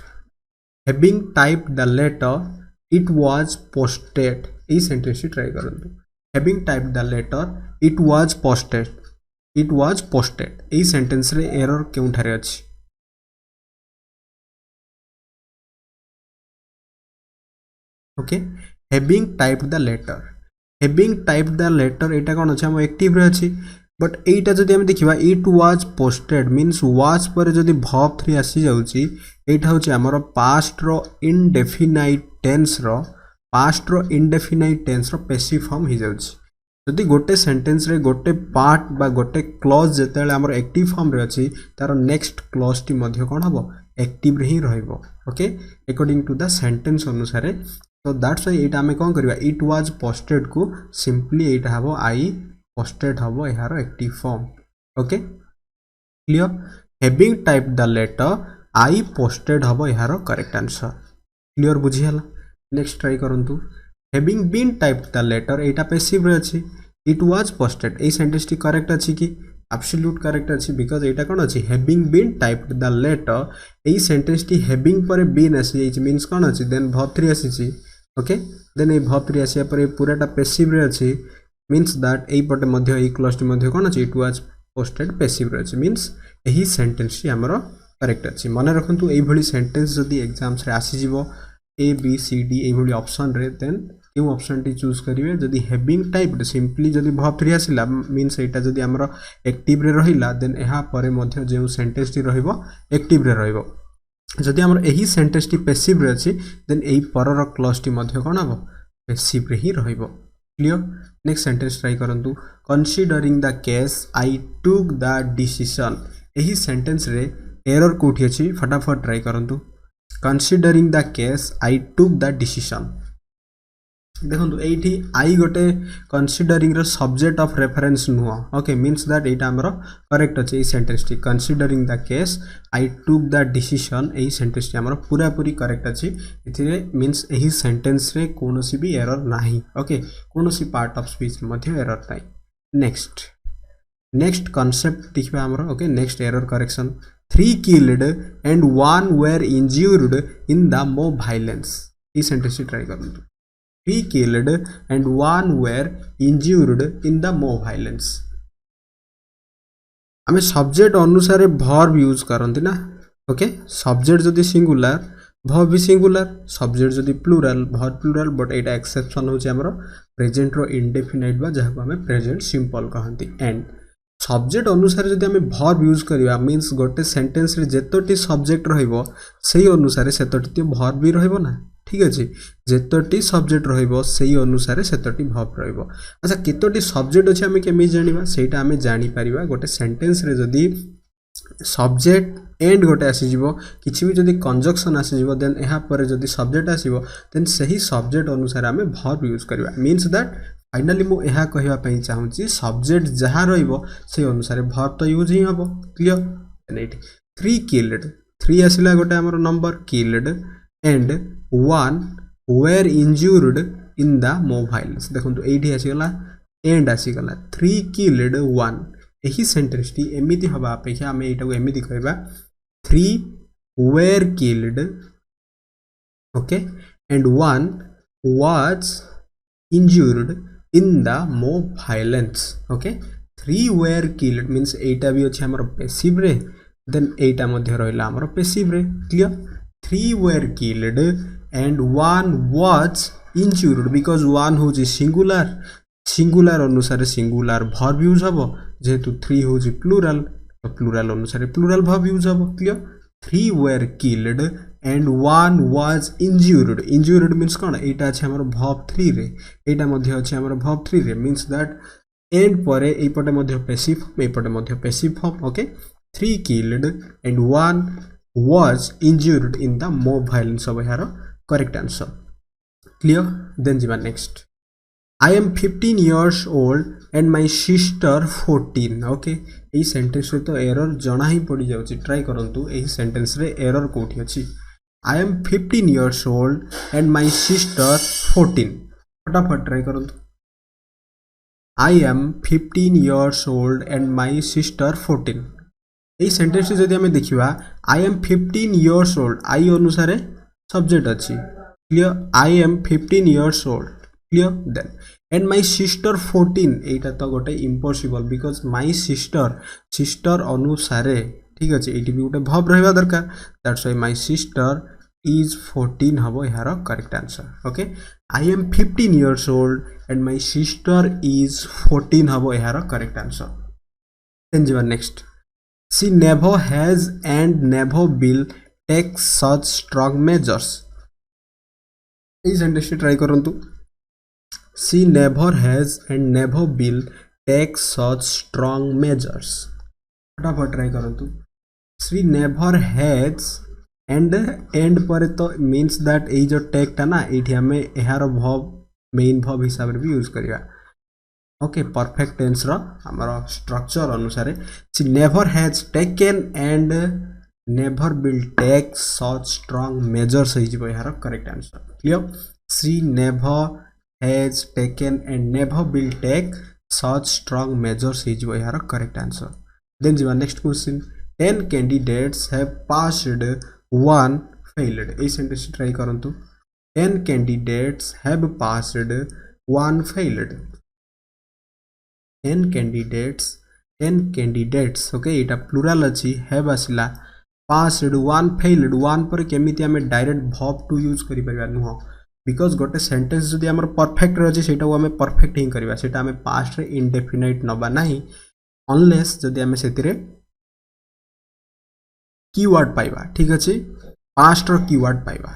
having type the letter it was posted ए सेंटेंस ट्राई करंतु having type the letter it was posted ए sentence रे error केउ ठारे अछि okay having type the letter एटा कोन अछि हम एक्टिव रे अछि बट एटा जदि हम देखिबा it was posted means was पर जदि वर्ब 3 आसी जाउची एटा होची हमर पास्ट रो इंडेफिनाइट टेंस रो पैसिव फॉर्म ही जाउची जदि गोटे सेंटेंस रे गोटे पार्ट बा गोटे क्लॉज जेतेले हमर एक्टिव फॉर्म रे अछि तार नेक्स्ट क्लॉज टी मध्ये कोन हबो एक्टिव रे ही रहइबो okay according to the sentence अनुसार तो दैट्स व्हाई एटा हमें कोन करबा इट वाज पोस्टेड को सिंपली एटा हबो आई पोस्टेड हबो यार active form okay clear having type the letter I posted हबो यार करेक्ट आंसर क्लियर बुझी हला नेक्स्ट ट्राई करंतु having been type the letter एटा पैसिव रे अछि इट वाज पोस्टेड ए सेंटेंस टी करेक्ट अछि कि एब्सोल्यूट करेक्ट अछि बिकॉज़ एटा कोन अछि having been typed the letter ए सेंटेंस टी हैविंग पर बीन आसी जाई मींस कोन अछि देन वर्ब 3 आसी छी ओके देन ए वर्ब 3 आसिया पर पूराटा पैसिव रे अछि मींस दैट ए पटे मध्ये ए क्लॉज टी मध्ये कोन अछि इट वाज पोस्टेड पैसिव रे अछि मींस एही सेंटेंस टी हमरो करेक्ट अछि माने रखंतु ए भली सेंटेंस जदी एग्जाम्स रे आसी जिवो ए बी सी डी ए भली ऑप्शन रे देन क्यों ऑप्शन टी चूज करिवे जदी हैविंग टाइप्ड सिंपली जदी वर्ब 3 आसिला मींस एटा जदी हमरो एक्टिव रे रहिला देन एहा परे मध्ये जे सेंटेंस टी रहिबो एक्टिव रे रहिबो जदी हमर एही सेंटेंस टी पैसिव रे अछि देन एही परर क्लॉज टी मध्ये कोन हबो पैसिव रे ही रहिबो क्लियर नेक्स्ट सेंटेंस ट्राई करंतु considering the case I took the decision एही सेंटेंस रे एरर कोठी अछि फटाफट ट्राई करंतु considering the case I took the decision देखो एठी आई गोटे कंसीडरिंग रो सब्जेक्ट ऑफ रेफरेंस नुह ओके मींस दैट एटा हमरो करेक्ट अछि ए सेंटेंस टी considering the case I took the decision ए सेंटेंस टी हमरो पूरा पूरी करेक्ट अछि इथिरे मींस एही सेंटेंस रे कोनोसी भी एरर नाही ओके कोनोसी पार्ट ऑफ स्पीच मध्ये एरर नाही नेक्स्ट कांसेप्ट देखबा हमरो okay next error correction 3 killed and 1 were injured in the mob violence A sentence टी ट्राई करंतु 3 killed and 1 were injured in the mob violence हमें subject अनुसार verb use करंती ना okay subject जदी singular verb भी singular subject जदी plural verb plural but Etah exception होची हमरो प्रेजेंट रो इंडेफिनाइट बा जहा को हमें प्रेजेंट सिंपल कहंती एंड सब्जेक्ट अनुसार जदी हमें वर्ब यूज करिया मींस गोटे सेंटेंस रे जेतोटी सब्जेक्ट रहइबो सेही अनुसार सेतोटी वर्ब भी रहइबो ना ठीक अछि जेतोटी सब्जेक्ट रहइबो सेही अनुसार सेतोटी वर्ब रहइबो अच्छा केतोटी सब्जेक्ट अछि हमें केमि जानिबा सेटा हमें जानि परिबा गोटे सेंटेंस रे जदी सब्जेक्ट एंड गोटे आसीजिवो किछि भी जदि कंजक्शन आसीजिवो देन एहा परे जदि सब्जेक्ट आसीबो देन सही सब्जेक्ट अनुसार आमे वर्ब यूज करबा मीन्स दैट फाइनली मु एहा कहबा पई चाहूची सब्जेक्ट जहा रहइबो से अनुसार वर्ब तो यूज ही हबो क्लियर देन एट 3 किल्ड 3 आसिला गोटे हमर number killed and 1 were injured in the mob violence देखंतु एठी आसीगला एंड आसीगला 3 किल्ड 1 एही सेंटेंस टी एमिति हबा अपेक्षा आमे एटा को एमिति कहबा 3 were killed okay and 1 was injured in the mob violence okay 3 were killed means एटा भी अछि हमर पैसिव रे देन एटा मध्ये रहला हमर पैसिव रे clear 3 were killed and 1 was injured because 1 होजी सिंगुलर अनुसार सिंगुलर वर्ब यूज हबो जेतु 3 होजी प्लुरल तो प्लुरल अनुसार प्लुरल वर्ब यूज हबो clear 3 were killed and 1 was injured means कोन एटा अछि हमर verb 3 रे एटा मध्ये अछि हमर verb 3 रे means that end परे एई पटे मध्ये पैसिव एई पटे मध्ये passive form okay 3 killed and 1 was injured in the mob violence of here correct answer clear then jiba next I am 15 years old and my sister 14 okay AE sentence रे तो error जणा ही पड़ी जाउची try करंतु एई sentence रे error कोठी अछि I am 15 years old and my sister 14 फटाफट ट्राई करंतु I am 15 years old and my sister 14 AE sentence रे जदि हमें देखिबा I am 15 years old I अनुसार सब्जेक्ट अछि clear I am 15 years old clear then and my sister 14 एटा तो गोटे इम्पॉसिबल बिकॉज my sister अनुसारे ठीक अछि एटी भी गोटे verb रहबा दरकार that's why my sister is 14 हबो यार correct answer okay I am 15 years old and my sister is 14 हबो यार करेक्ट आंसर देन जीवा next she never has and never will take such strong measures इस sentence try करंतु She never has and never will take such strong measures. फटाफट try करंतु She never has and पर तो means that ए जो take टा ना एठी हमें एहार verb मेन verb हिसाब रे भी यूज करिया ओके परफेक्ट टेंस रो हमर स्ट्रक्चर अनुसार she never has taken and never will take such strong measures है जिवो एहार correct answer clear she never has taken and never will take such strong measures is your correct answer then the next question 10 candidates have passed 1 failed a sentence try karantu 10 candidates have passed 1 failed 10 candidates okay eta plural achi have asila passed 1 failed 1 पर केमिति हमें direct verb to use करि परिबा नुह because गोटे sentence जदि हमर perfect रहे सेटा को हमें परफेक्ट ही करबा सेटा हमें पास्ट रे इंडेफिनाइट नबा नाही अनलेस जदि हमें सेतिरे कीवर्ड पाइबा ठीक अछि पास्ट रो कीवर्ड पाइबा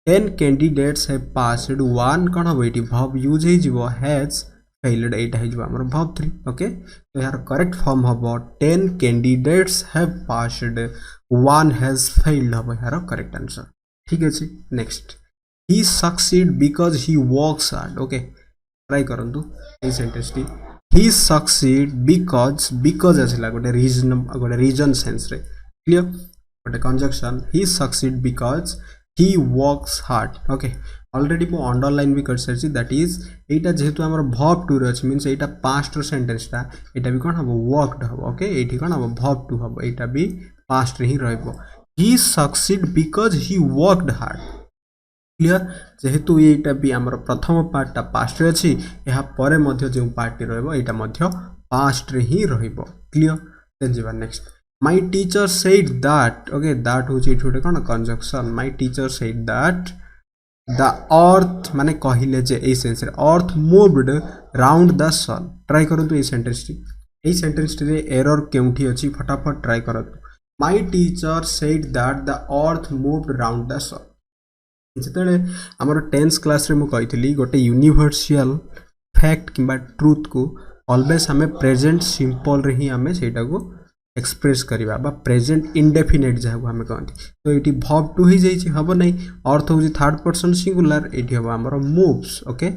10 कैंडिडेट्स हैव पास्ड 1 कोन होइटी verb यूज हे जिवो हैज फेल्ड एटा हे जिवो हमर verb 3 ओके तो यार करेक्ट फॉर्म हबो 10 candidates have passed 1 has failed हबो यार करेक्ट आंसर ठीक अछि next He succeed because he works hard. Okay, try करंतु ए sentence T he succeed because असला गोटे रीजन सेंस रे क्लियर गोटे conjunction he succeed because he works hard. Okay, already मो अंडरलाइन भी कर सरछि दैट इज एटा जेहेतु हमर verb to रे अछि मींस एटा पास्ट रो सेंटेंस टा एटा भी कोन हबो वर्कड हबो ओके एठी कोन हबो verb to हबो एटा भी पास्ट रे ही रहबो he succeed because he worked hard. Clear जेहेतु एटा भी हमर प्रथम पार्ट टा पास्ट रे अछि एहा परे मध्ये जे पार्ट रहबो एटा मध्ये पास्ट रे ही रहबो क्लियर देन जीवा next my teacher said that okay that होची एठोटे कोन conjunction my teacher said that the earth माने कहिले जे ए सेंस रे earth moved round the sun try करंतु ए सेंटेंस रे एरर केउठी अछि फटाफट ट्राई करंतु my teacher said that the earth moved round the sun जेतेले हमर 10th क्लास रे मु कहितली गोटे यूनिवर्सल फैक्ट किबा ट्रुथ को ऑलवेज हमें प्रेजेंट सिंपल रे ही हमें सेटा को एक्सप्रेस करवा बा प्रेजेंट इंडेफिनेट जहाँ आम कहते तो ये भर्ब टू हो हम ना अर्थ हूँ थर्ड पर्सन सिंगुलर ये हम आमर moves okay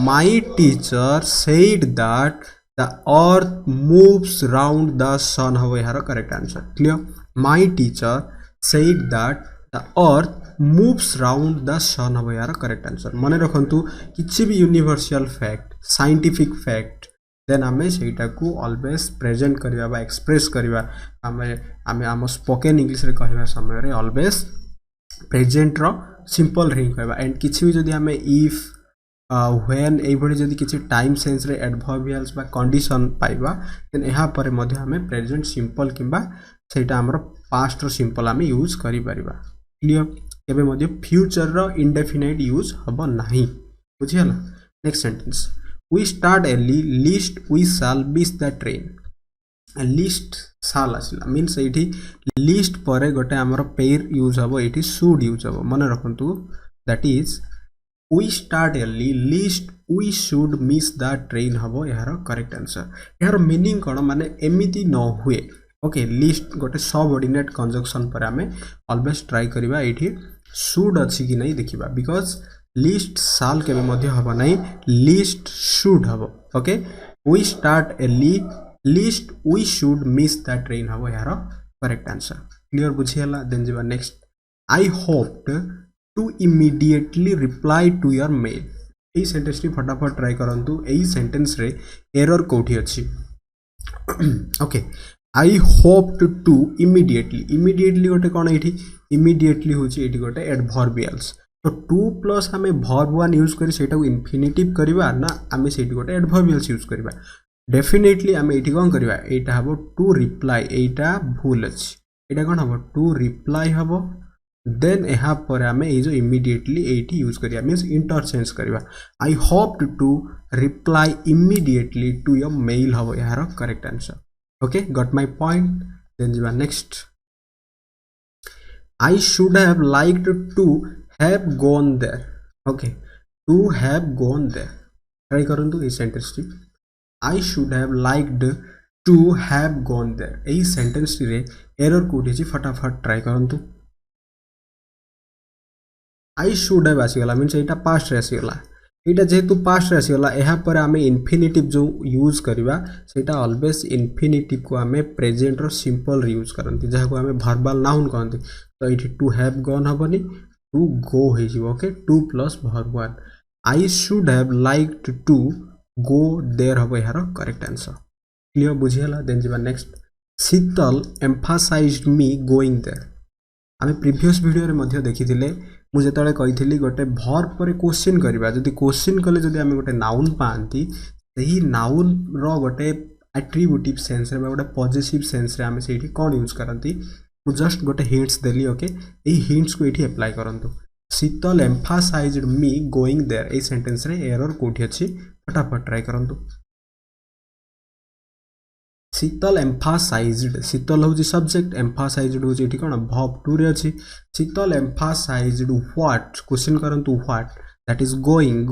my teacher said that the earth moves round the sun हम यार correct answer clear my teacher said that the earth moves round the sun हम यार करेक्ट आंसर मन रखु किसी भी universal fact scientific fact then आम से ऑलवेज प्रेजेंट करवा एक्सप्रेस करवा आम आम स्पोकन इंग्लिश रे कहवा समय ऑलवेज प्रेजेंट रो सिंपल रे कहवा एंड किसी भी जदि आम इफ व्हेन एभली जदि किसी टाइम सेंस रे एडवर्बियल्स बा कंडीशन पाइबा देन यहाँ पर मध्य आम प्रेजेंट सिंपल किंबा सेटा हमर पास्ट रो सिंपल आम यूज करि परिबा क्लियर केबे मध्य फ्यूचर रो इंडेफिनाइट यूज हबो नाही बुझियला next sentence we start early least we shall miss the train least shall आसिला मीन्स ये लिस्ट पर गोटे आमर पेयर यूज हम ये शुड यूज हम मन रखु that is we start early least we should miss the train हम यार करेक्ट आंसर यार मीनिंग कौन माने एमिति न हुए ओके लिस्ट गोटे सबऑर्डिनेट कंजक्शन पर आम ऑलवेज ट्राई करबा ये शुड अच्छी कि नहीं देखिबा बिकॉज लिस्ट साल के हम ना लिस्ट शुड हम okay we start early lest we should miss the train हम यार करेक्ट आंसर क्लियर बुझीगला देन जीवा next I hoped to immediately reply to your mail यही सेंटेंस फटाफट ट्राई करंतु यही सेंटेंस रे एरर कोठी अच्छी okay I hoped to immediately गोटे कौन ये इमीडिएटली हूँ ये गोटे एडवर्बियल्स तो टू प्लस आम भर्ब वन यूज कर इनफिनिटिव करवा ना आम से गोटे एडवर्बियल्स यूज करवा डेफिनेटली आम ये कौन करवा यहाँ हम टू रिप्लाई यहाँ भूल अच्छी यहाँ कौन हम टू रिप्लाई हम देन यहाँ पर आम ये इमीडिएटली ये यूज करवा मीन्स इंटरचेंज करवा I hope to reply immediately to your mail हम यार correct answer okay got my point then जीवा next I should have liked to have gone there okay to have gone there try करंतु ए sentence T I should have liked to have gone there A sentence T रे error कोठी छी फटाफट try करंतु I should have आसीगला means Etah past रे आसीगला एटा जेतु past रे आसीगला यहाँ पर आमे इनफिनिटिव जो यूज करबा सेटा ऑलवेज इनफिनिटिव को आमे प्रेजेंट रो सिंपल रे यूज करंती जहा को आमे वर्बल नाउन कहंती तो इठी टू हैव गॉन हबनी to go okay to plus verb one I should have liked to go there हम यार करेक्ट आंसर क्लियर बुझीगला देन जीवा next Sital emphasized me going there आम प्रीवियस वीडियो रे मध्य देखिथिले मु जेतले कहिथिली गोटे भर्ब पर क्वेश्चन करबा जदि क्वेश्चन कले जदि आम गोटे नाउन पांती सही नाउन रो गोटे एट्रिब्यूटिव सेंस रे गोटे पॉजिटिव सेंस रे आम सेठी कोन यूज करंती मु जस्ट गोटे हिंट्स देली ओके ए हिंट्स को ये अप्लाई करंतु Sital emphasized me going there ए सेंटेंस रे एरर कोठी अछि फटाफट ट्राई करंतु शीतल एम्फासाइज्ड शीतल हूँ सब्जेक्ट एम्फासाइज्ड हूँ ये कौन भर्ब टू रे अच्छी शीतल एम्फासाइज्ड व्हाट क्वेश्चन करंतु what that is going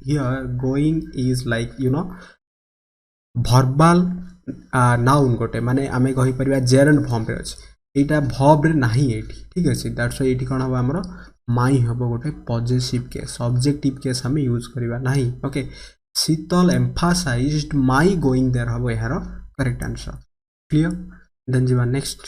here going is like you know verbal noun गोटे माने आमे कहि परिबा जेरेंड फॉर्म रे अछि एटा भर्ब रे नाही एठी ठीक अछि दैट्स व्हाई एठी कोन हबो हमरो माई हबो गोटे पॉजिटिव केस ऑब्जेक्टिव केस हम यूज करबा नाही okay Sital emphasized my going there हबो यार करेक्ट आंसर क्लियर देन जीवा next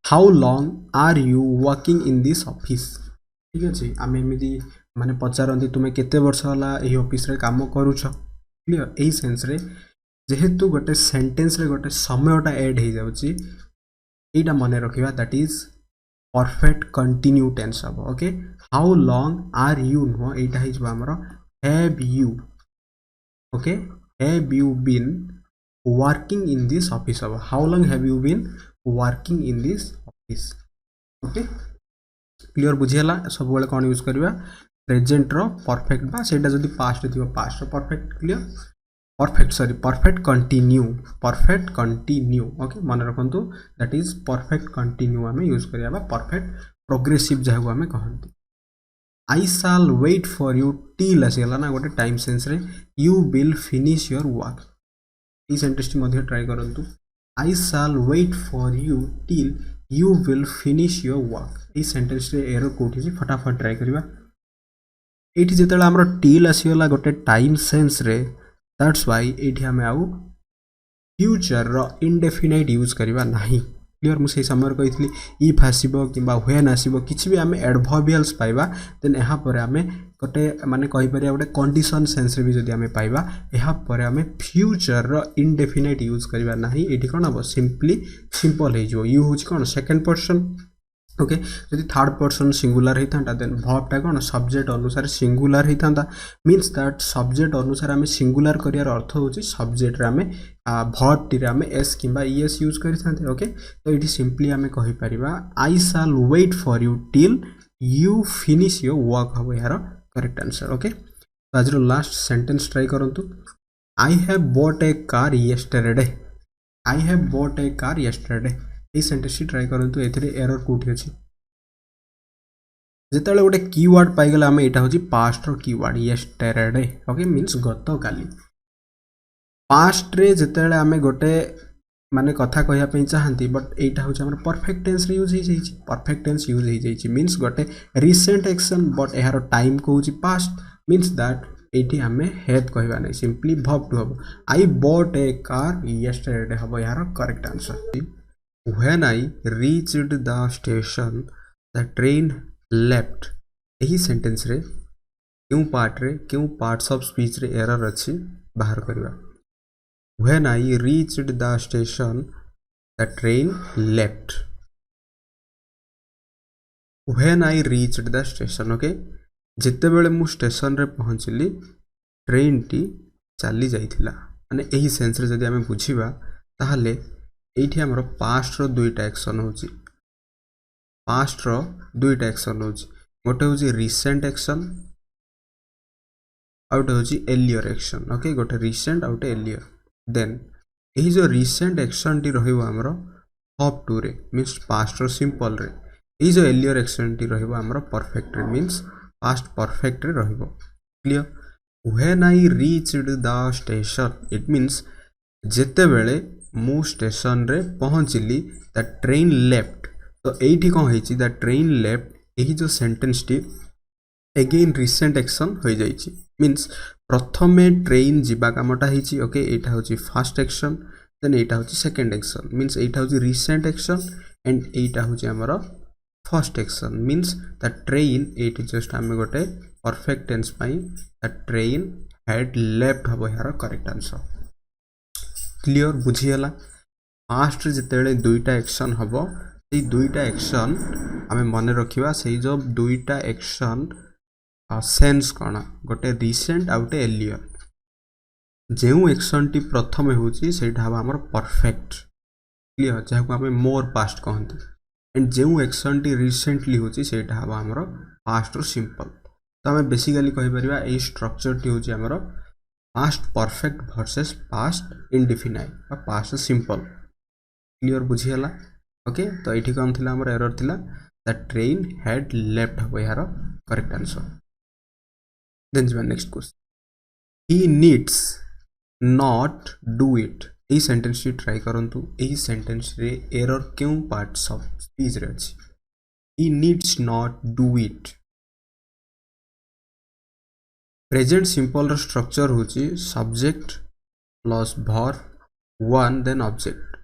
how long are you working in this office ठीक अछि आमे एमिदी माने पचारंती तुमे केते वर्ष होला एही ऑफिस रे काम करूछ क्लियर एही सेंस रे जेहेतु गोटे सेंटेंस रे गोटे समयटा ऐड हो जाउची एटा मने रखिबा that is perfect continue tense हम okay how long are you no एटा हिज हमरो have you okay have you been working in this office हम how long have you been working in this office okay clear बुझियला सब बेले कोन use करबा प्रेजेंट रो परफेक्ट बा सेटा जदी पास्ट थिबो पास्ट रो perfect clear perfect continue okay मन रखंतु दैट इज परफेक्ट कंटिन्यू आमे यूज करिया परफेक्ट प्रोग्रेसिव जहां को आमे कहंती आई shall wait for you till आसीला ना गोटे टाइम सेंस रे you will finish your work ई सेंटेंस टी मध्ये ट्राई करंतु I shall wait for you till you will finish your work. এই সেন্টেন্সରେ ଏରର କୋଉଠି ଅଛି ଫଟାଫଟ ଟ୍ରାଏ କରିବା। ଏଇଠି ଯେତେବେଳେ ଆମର till ଆସିଗଲା ଗୋଟେ ଟାଇମ୍ ସେନ୍ସରେ, ଦ୍ୟାଟ୍ସ ୱାଇ ଏଇଠି ଆମେ ଆଉ ଫ୍ୟୁଚରର ଇନଡେଫିନାଇଟ୍ ୟୁଜ୍ କରିବା ନାହିଁ। क्लीयर मुझे समय कही इफ आसो कि व्हेन आसो किसी भी आम एडभर्बियल्स पाइबा देन यहाँ आम गोटे माने कहीपर गोटे कंडीशन सेन्स भी जदि आम पाइबा यहाँ आम फ्यूचर इनडेफिनाइट यूज करवा ना। ये कौन हम सिंपली सिंपल हो यू हूँ कौन सेकेंड पर्सन ओके जदि थर्ड पर्सन सिंगुलर होता देन भर्बटा कौन सब्जेक्ट अनुसार सिंगुलर होता मीन्स दैट सब्जेक्ट अनुसार आम सिंगुलर कर अर्थ हूँ सब्जेक्ट आम भर्ब टी आम एस कि ईएस यूज करते ओके। तो ये सिंपली आम कहीपर I shall wait for you till you finish your work हम यार करेक्ट आंसर ओके। तो आज लास्ट सेंटेंस ट्राई करूँ I have bought A car yesterday I have bought A car yesterday ये सेंटेंस ट्राई करूँ error कौटी अच्छी जिते गोटे कीवर्ड पाइगला आम यहाँ हूँ past keyword yesterday okay means गत काली पास्ट रे जिते आम गोटे माने कथा कहवाई चाहती बट यहाँ हूँ आम परफेक्ट टेंस रे यूज हो परफेक्ट टेंस यूज हो मीन्स गोटे रिसेंट एक्शन बट यार टाइम कहूँ पास्ट मीन्स दैट ये आम हैव कहवा नहीं सिंपली भर्ब टू हम आई बॉट ए कार येस्टरडे हम यार correct answer. When I reached the station, the train left. यही सेंटेंस रे क्यों पार्ट्स ऑफ स्पीच रे एरर अच्छी बाहर करवा। When I reached the station, the train left. When I reached the station, okay? जिते बेले मु स्टेशन रे पहुँचली ट्रेन टी चली जाइथिला माने यही सेंस रे जदि आमे बुझिबा ताहाले ये आमर पास्ट दुईटा एक्शन हो पास्ट दुईटा एक्शन हो गोटे हूँ रिसेंट एक्शन आउटे हूँ एलियर एक्शन ओके गोटे रिसेंट आउटे एलियर देन यही जो रिसेंट एक्शन टी रमर हब टू रे मीन्स पास्ट सिंपल रे यही जो एलियर एक्शन टी रमर परफेक्ट रे मीन्स पास्ट परफेक्ट रे clear. When I reached the station it means जेते बेले मु स्टेशन रे पहुँचली द ट्रेन लेफ्ट। तो ये कौन है द ट्रेन लेफ्ट यही जो सेंटेंस टी एगेन रिसेंट एक्शन हो जाइए मीन्स प्रथमे ट्रेन जीवा कामटा होती ओके यहाँ हूँ फास्ट एक्शन देन यहाँ हूँ सेकेंड एक्शन मीन्स यहाँ हूँ रिसेंट एक्शन एंड यहाँ हूँ आमर first action means the train ये जस्ट आम गोटे perfect tense the train had left हम यार करेक्ट आंसर। क्लियर बुझीगला पास्ट जिते दुईटा एक्शन हम से दुईटा एक्शन आम मन रखा से जो दुईटा एक्शन सेंस कौन गोटे रिसेंट आउटे एलियर जो एक्शन टी प्रथम होता हम आम परफेक्ट क्लियर जहाँ को आम मोर पास्ट कहते एंड जो एक्शन टी रिसेंटली होती हम आम पास्ट सिंपल। तो आम बेसिकली कहीपर यही स्ट्रक्चर टी हूँ आमर past perfect versus past indefinite past simple clear बुझीगला ओके। तो ये कौन थी आमर एरर थिला द ट्रेन हैड लेफ्ट हम यार करेक्ट आंसर। देन जी next question he needs not do it यही सेंटेंस ट्राई करंतु यही सेंटेंस रे एरर क्यों पार्ट्स ऑफ स्पीच रे अछि he needs not do it. Present simple structure हूँ subject plus verb one then object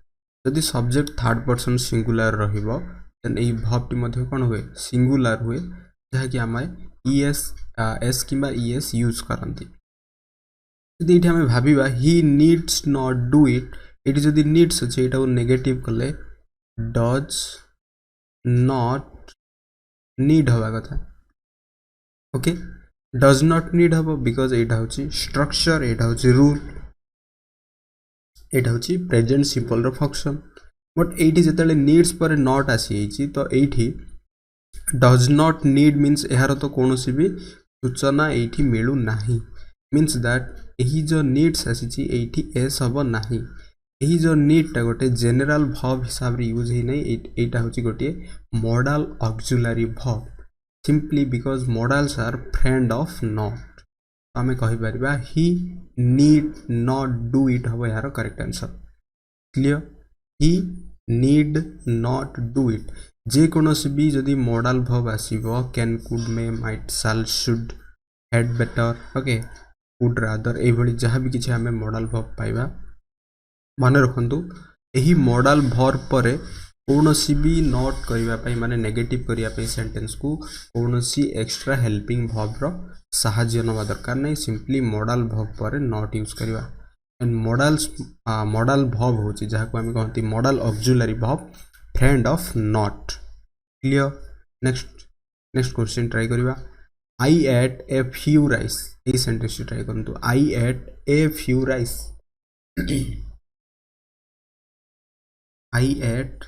जदि सब्जेक्ट थर्ड पर्सन सिंगुलर रहिबो देन यही भर्ब टी कौन हुए सिंगुलर हुए जहाँकि आम ईएस एस कि ईएस यूज करती। जदि ये आम भाविबा he needs not do it ये जदि नीड्स अच्छे यहाँ नेगेटिव कले डज नॉट नीड हवा कथा ओके डज नॉट नीड हम बिकज यहाँ हूँ स्ट्रक्चर यहाँ हूँ रूल यहाँ हूँ प्रेजेंट सिंपल फंक्शन बट ये जिते नीड्स पर नॉट आसी तो ये डज नॉट नीड मीन्स यार तो कौन भी सूचना ये मिलू ना मीन्स दैट यही जो नीड्स आसी एस हम ना यही जो नीडटा गोटे जेनेराल भर्ब हिसाब से यूज ही नहीं यहाँ हूँ गोटे modal auxiliary verb simply because modals are friend of not आम कहीपर he need not do it हम यार correct answer. Clear he need not do it जे कोनोसी भी जदि मॉडल वर्ब आसीबो can could may might shall should had better okay could rather ए भली जहाँ भी किछि हमें मॉडल वर्ब पाइबा मन रखंतु एही मॉडल वर्ब परे कौनसी भी नॉट करिवा पई माने नेगेटिव करिया पई सेंटेंस को कौनसी एक्स्ट्रा हेल्पिंग वर्ब रो सहाय्य नवा दरकार नै सिंपली मॉडल वर्ब परे नॉट यूज करिवा एंड मॉडल वर्ब होची जहा को हम कहंती modal auxiliary verb friend of not clear next question try करिवा I ate a few rice ए सेंटेंस ट्राई करंतु I ate a few rice I ate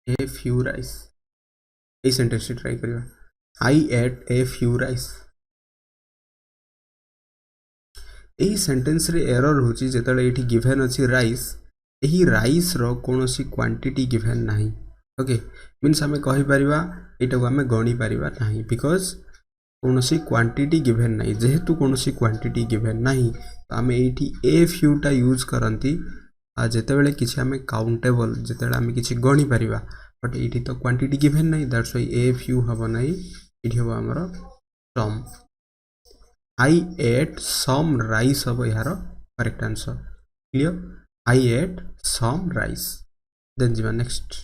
a few rice এই সেন্টেন্সটি ট্রাই করিবা I ate a few rice এই sentence রে error होची जेतले एठी गिवन अछि राइस एही राइस रो कोनोसी क्वांटिटी गिवन नाही ओके मींस हमें कहि परिबा एटा को हमें गणी परिबा नाही बिकॉज़ कोनोसी क्वांटिटी गिवन नाही जेहेतु कोनोसी क्वांटिटी गिवन नाही तो हमें एठी a few टा यूज करंती जेतेबेले किछि हमें काउंटेबल जेतेबेले हमें किछि गणी परिबा बट एठी तो क्वांटिटी गिवन नाही दैट्स व्हाई ए फ्यू हबो नाही एठी हबो हमरो सम आई एट सम राइस हबो यार correct answer clear I ate some rice then जीवा next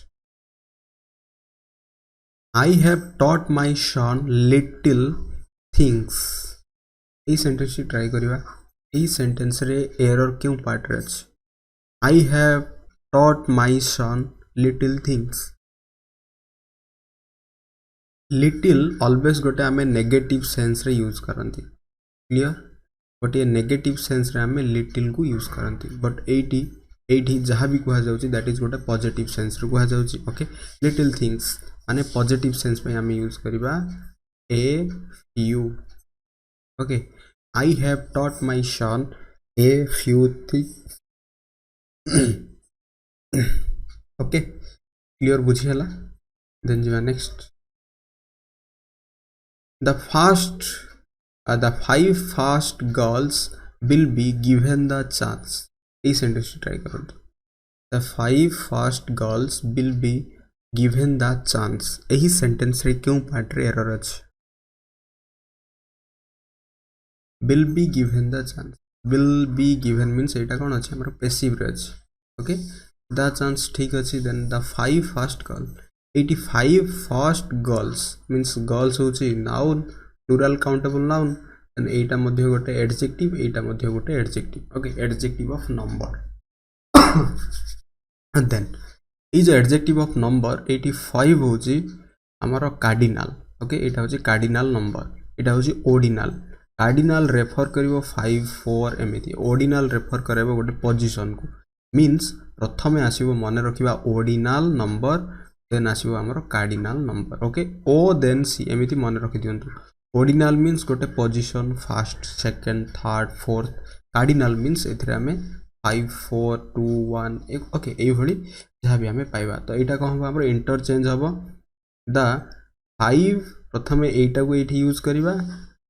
I have taught my son little things ए सेंटेंस ट्राई करिवा ए सेंटेंस रे एरर क्यों पार्ट रे अछि I have taught my son little things. Little always गोटे आमे नेगेटिव सेंस रे यूज करंती क्लियर गोटे नेगेटिव सेंस रे आमे लिटिल को यूज करंती बट एठी जहाँ भी कहा जाउची दैट इज गोटे पॉजिटिव सेंस रे कहा जाउची ओके लिटिल थिंग्स माने पॉजिटिव सेंस पे आमे यूज करिबा a few okay I have taught my son a few things okay clear बुझी हला then जीवा next the 5 fast girls will be given the chance A sentence try करंतु the 5 fast girls will be given the chance एही sentence रे क्यों part रे error अछि will be given the chance will be given means एटा कोन अछि हमर passive रे अछि ओके द चांस ठीक अछि then the 5 first girl 85 first girls means girls होची noun plural countable noun and एटा मध्ये गोटे एडजेक्टिव एटा मध्ये गोटे adjective okay adjective of number and then is adjective of number 85 होची हमर कार्डिनल ओके एटा होची कार्डिनल नंबर एटा होची ऑर्डिनल कार्डिनल रेफर करिवो 5 4 एमिति ऑर्डिनल रेफर करबो गोटे पोजीशन को मीन्स प्रथमे आसीबो मन रखिबा ऑर्डिनल नंबर देन आसीबो हमर कार्डिनल नंबर ओके ओ देन सी एमिति मन रखि दियंतु ऑर्डिनल मीन्स गोटे position first second third fourth cardinal means एथरे हमें 5 4 2 1 ओके एई भली जहा भी हमें पाइबा तो एटा कहबो हमर इंटरचेंज हबो द 5 प्रथमे एटा को एठी यूज करिबा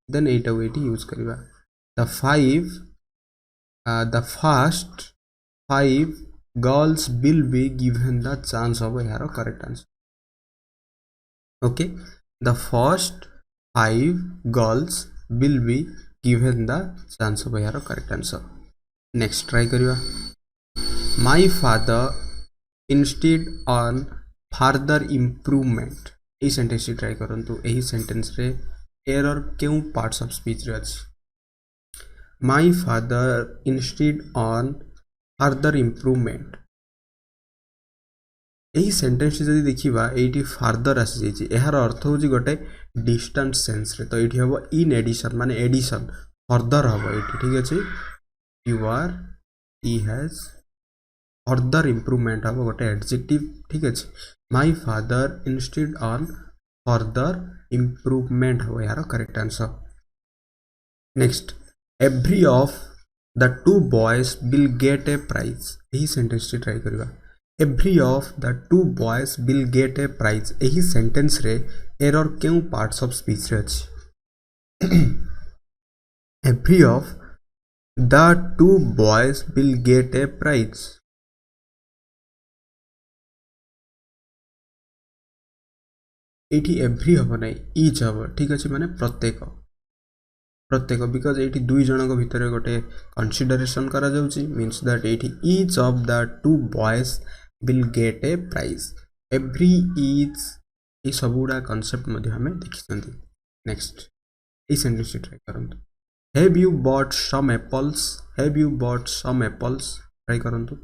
देन एटा को एठी यूज करिबा the 5 the first 5 girls will be given the chance of here correct answer okay the first 5 girls will be given the chance of here correct answer next try kariba my father insisted on further improvement A sentence try करंतु एही sentence रे error क्यों parts of speech रे अछि my father insisted on further improvement एही sentence जदी देखिबा एठी फर्दर आसी जाई छि एहार अर्थ होछि गोटे डिस्टेंस सेंस रे तो एठी हबो इन एडिशन माने एडिशन फर्दर हबो एठी ठीक अछि you are he has further improvement हबो गोटे एडजेक्टिव ठीक अछि my father insisted on further improvement हबो यार correct answer next every of the two boys will get a prize एही सेंटेंस टी ट्राई करिबा every of the two boys will get a prize एही सेंटेंस रे error क्यों parts of speech रे अछि every of the two boys will get a prize एठी every हम ना इच हम ठीक अच्छे माने प्रत्येक प्रत्येक बिकज ये दुई जन भितर गोटे कंसीडरेशन करा जाउची मीन्स दैट एठी each of the two boys will get a prize every each ये सब गुड़ा कॉन्सेप्ट मध्ये हमें देखिसंती नेक्स्ट ए सेंटेंस ट्राई करंतु have you bought some apples have you bought some apples try करंतु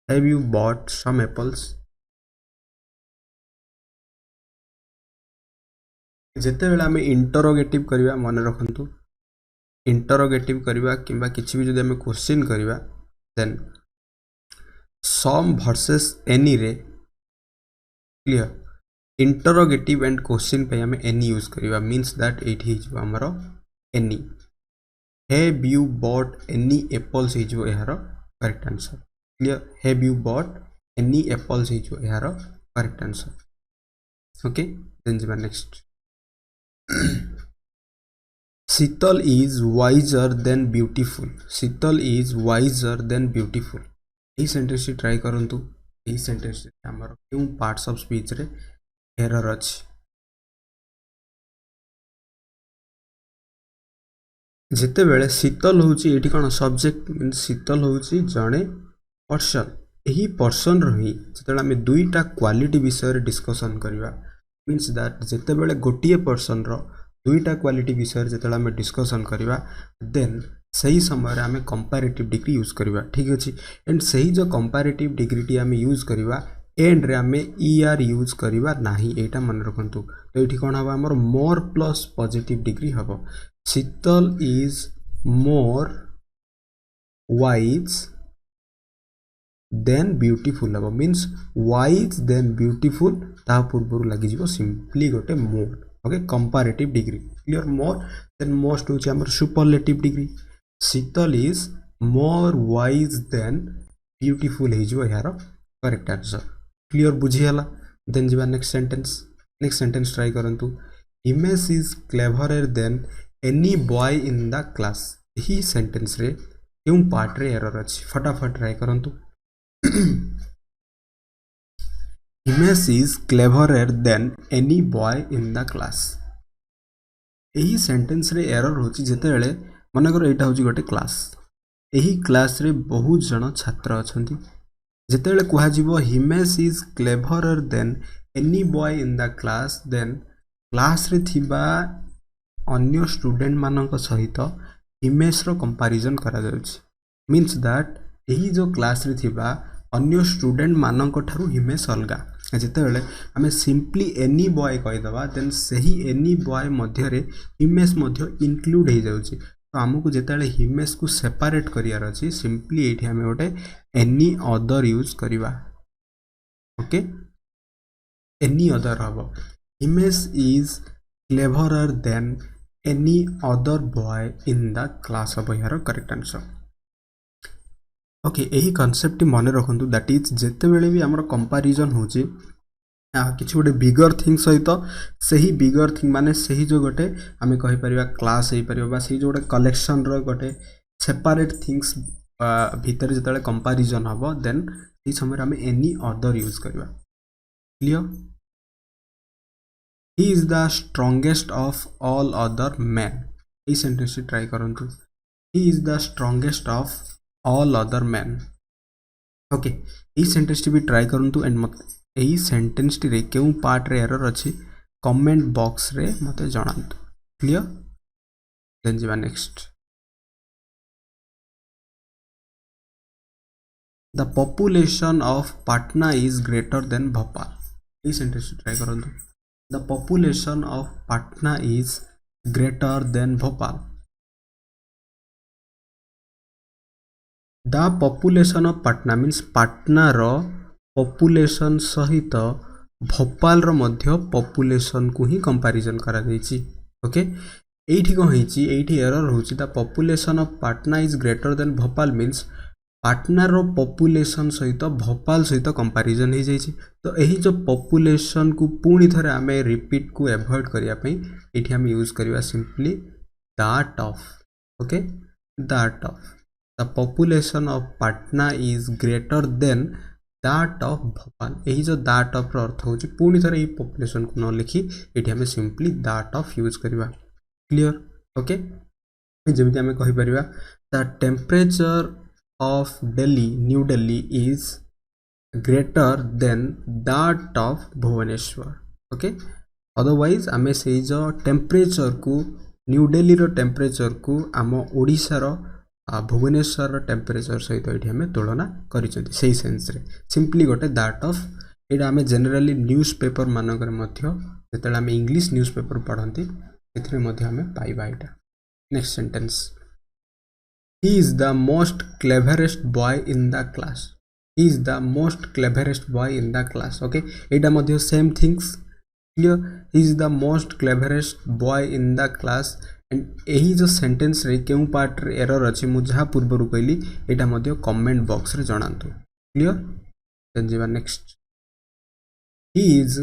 have you bought some apples जेते बेला हमें इंटरोगेटिव करबा मन रखंतु इंटरोगेटिव करबा किंबा किछि भी जदि हमें क्वेश्चन करबा देन सम वर्सेस एनी रे क्लियर इंटरोगेटिव एंड क्वेश्चन पे हमें एनी यूज करबा मींस दैट एट हिजो हमरो any have you bought any apples हिजो एहारो correct answer clear have you bought any apples हिजो एहारो करेक्ट आंसर ओके देन जिबा next Sital is wiser than beautiful. Sital is wiser than beautiful. यही sentence try करंतु यही sentence हमर क्यों पार्ट्स ऑफ स्पीच रे एरर अछि जेते बेले शीतल होची एठी कोन सब्जेक्ट मींस शीतल होची जणे पर्सन एही पर्सन रही जेतेला हम दुईटा क्वालिटी विषय रे डिस्कशन करबा मींस दैट जेते बेले गोटिए पर्सन रो दुईटा क्वालिटी विषय जेतेला हम डिस्कशन करबा देन सही समय आम कंपैरेटिव डिग्री यूज करबा ठीक अछि एंड सही जो कंपैरेटिव डिग्री टी आम यूज करबा एंड रे आम ईआर यूज करबा नाही एटा मन रखंतु तो एठी कोन हबा हमर मोर प्लस पॉजिटिव डिग्री हबो Sital is more wise than beautiful हबो मींस वाइज देन ब्यूटीफुल ता पूर्व लागि जिवो सिंपली गोटे more okay comparative degree clear more than most होची हमर superlative degree Sital is more wise than beautiful हे जो यार करेक्ट आंसर क्लियर बुझी हला देन जिबा नेक्स्ट सेंटेंस ट्राई करंतु Himesh is cleverer than any boy in the class ही सेंटेंस रे क्यों पार्ट रे एरर अछि फटाफट ट्राई करंतु Himesh is cleverer than any boy in the class यही सेंटेंस रे एरर होची जेते बेले मनकर एटा होची गोटे क्लास यही क्लास रे बहुत जन छात्र अछंती जेते बेले कुहा जिवो Himesh is cleverer than any boy in the class then class रे थिबा अन्य स्टूडेंट मानक सहित हिमेश रो कंपैरिजन करा जाउची मींस दैट यही जो क्लास रे थिबा अन्य स्टूडेंट मानक ठारू हिमेश अलगा जेते बेले हमें सिंपली एनी बॉय कहि दबा देन सही एनी बॉय मध्य रे हिमेश मध्य इंक्लूड हे जाउची तो हमकु जेते बेले हिमेश को सेपरेट करियार अछि सिंपली एठी हमें गोटे एनी अदर यूज करिवा ओके एनी अदर हबो Himesh is cleverer than any other boy in the class of यार करेक्ट आंसर ओके यही कॉन्सेप्ट मन रखु दैट इज जेते बेले भी हमर कंपैरिजन होची किछि गोटे बिगर थिंग सहित सही बिगर थिंग माने सही जो गोटे आमे कहि परिबा क्लास हे परिबा बा सही जो गोटे कलेक्शन रो गोटे सेपरेट थिंग्स भीतर जेतले कंपैरिजन हबो देन ई समय आमे एनी अदर यूज करबा clear he is the strongest of all other man ई सेंटेंस ट्राई करंतु he is the strongest of all other man okay ई सेंटेंस भी ट्राई करंतु एंड मत एही सेंटेंस टी रे केउ पार्ट रे एरर अछि कमेंट बॉक्स रे मते जणांतु क्लियर देन जिबा next the population of Patna is greater than Bhopal ई सेंटेंस ट्राई करंतु the population of Patna is greater than Bhopal the population of Patna means Patna रो पॉपुलेशन सहित भोपाल रो मध्य पॉपुलेशन को ही कंपैरिजन करा जायछि ओके एठी को हेछि एठी एरर होछि the population of Patna is greater than Bhopal means Patna रो पॉपुलेशन सहित भोपाल सहित कंपैरिजन हे जायछि तो एही जो पॉपुलेशन को पुणी थरे हमें रिपीट को अवॉइड करिया पई एठी हम यूज करबा simply that of okay that of the population of Patna is greater than that of Bhopal यही जो दैट ऑफ रो अर्थ होची पुणी थरे ई पॉपुलेशन को न लिखी एठी हमें सिंपली दैट ऑफ यूज करबा क्लियर ओके जेमिति हमें कहि परिबा the temperature of Delhi New Delhi is greater than that of Bhubaneswar okay otherwise आमे से जो टेम्परेचर को न्यू दिल्ली रो टेम्परेचर को आम ओडिसा रो भुवनेश्वर रो टेम्परेचर सहित ये आम तुलना करिसेंती सेही सेंस रे सिंपली गोटे दैट ऑफ एटा आम जनरली न्यूज पेपर मानकर मध्य जेते आम इंग्लिश न्यूज पेपर पढ़ंती एथिरे मध्य आम पाइबा एटा next sentence he is the most cleverest boy in the class he is the most cleverest boy in the class okay एटा मध्य same things clear he is the most cleverest boy in the class and यही जो sentence रे केउ part रे error अछि मु जहा पूर्व रु कहली एटा मध्य कमेंट बॉक्स रे जणांतु क्लियर देन जेबा next he is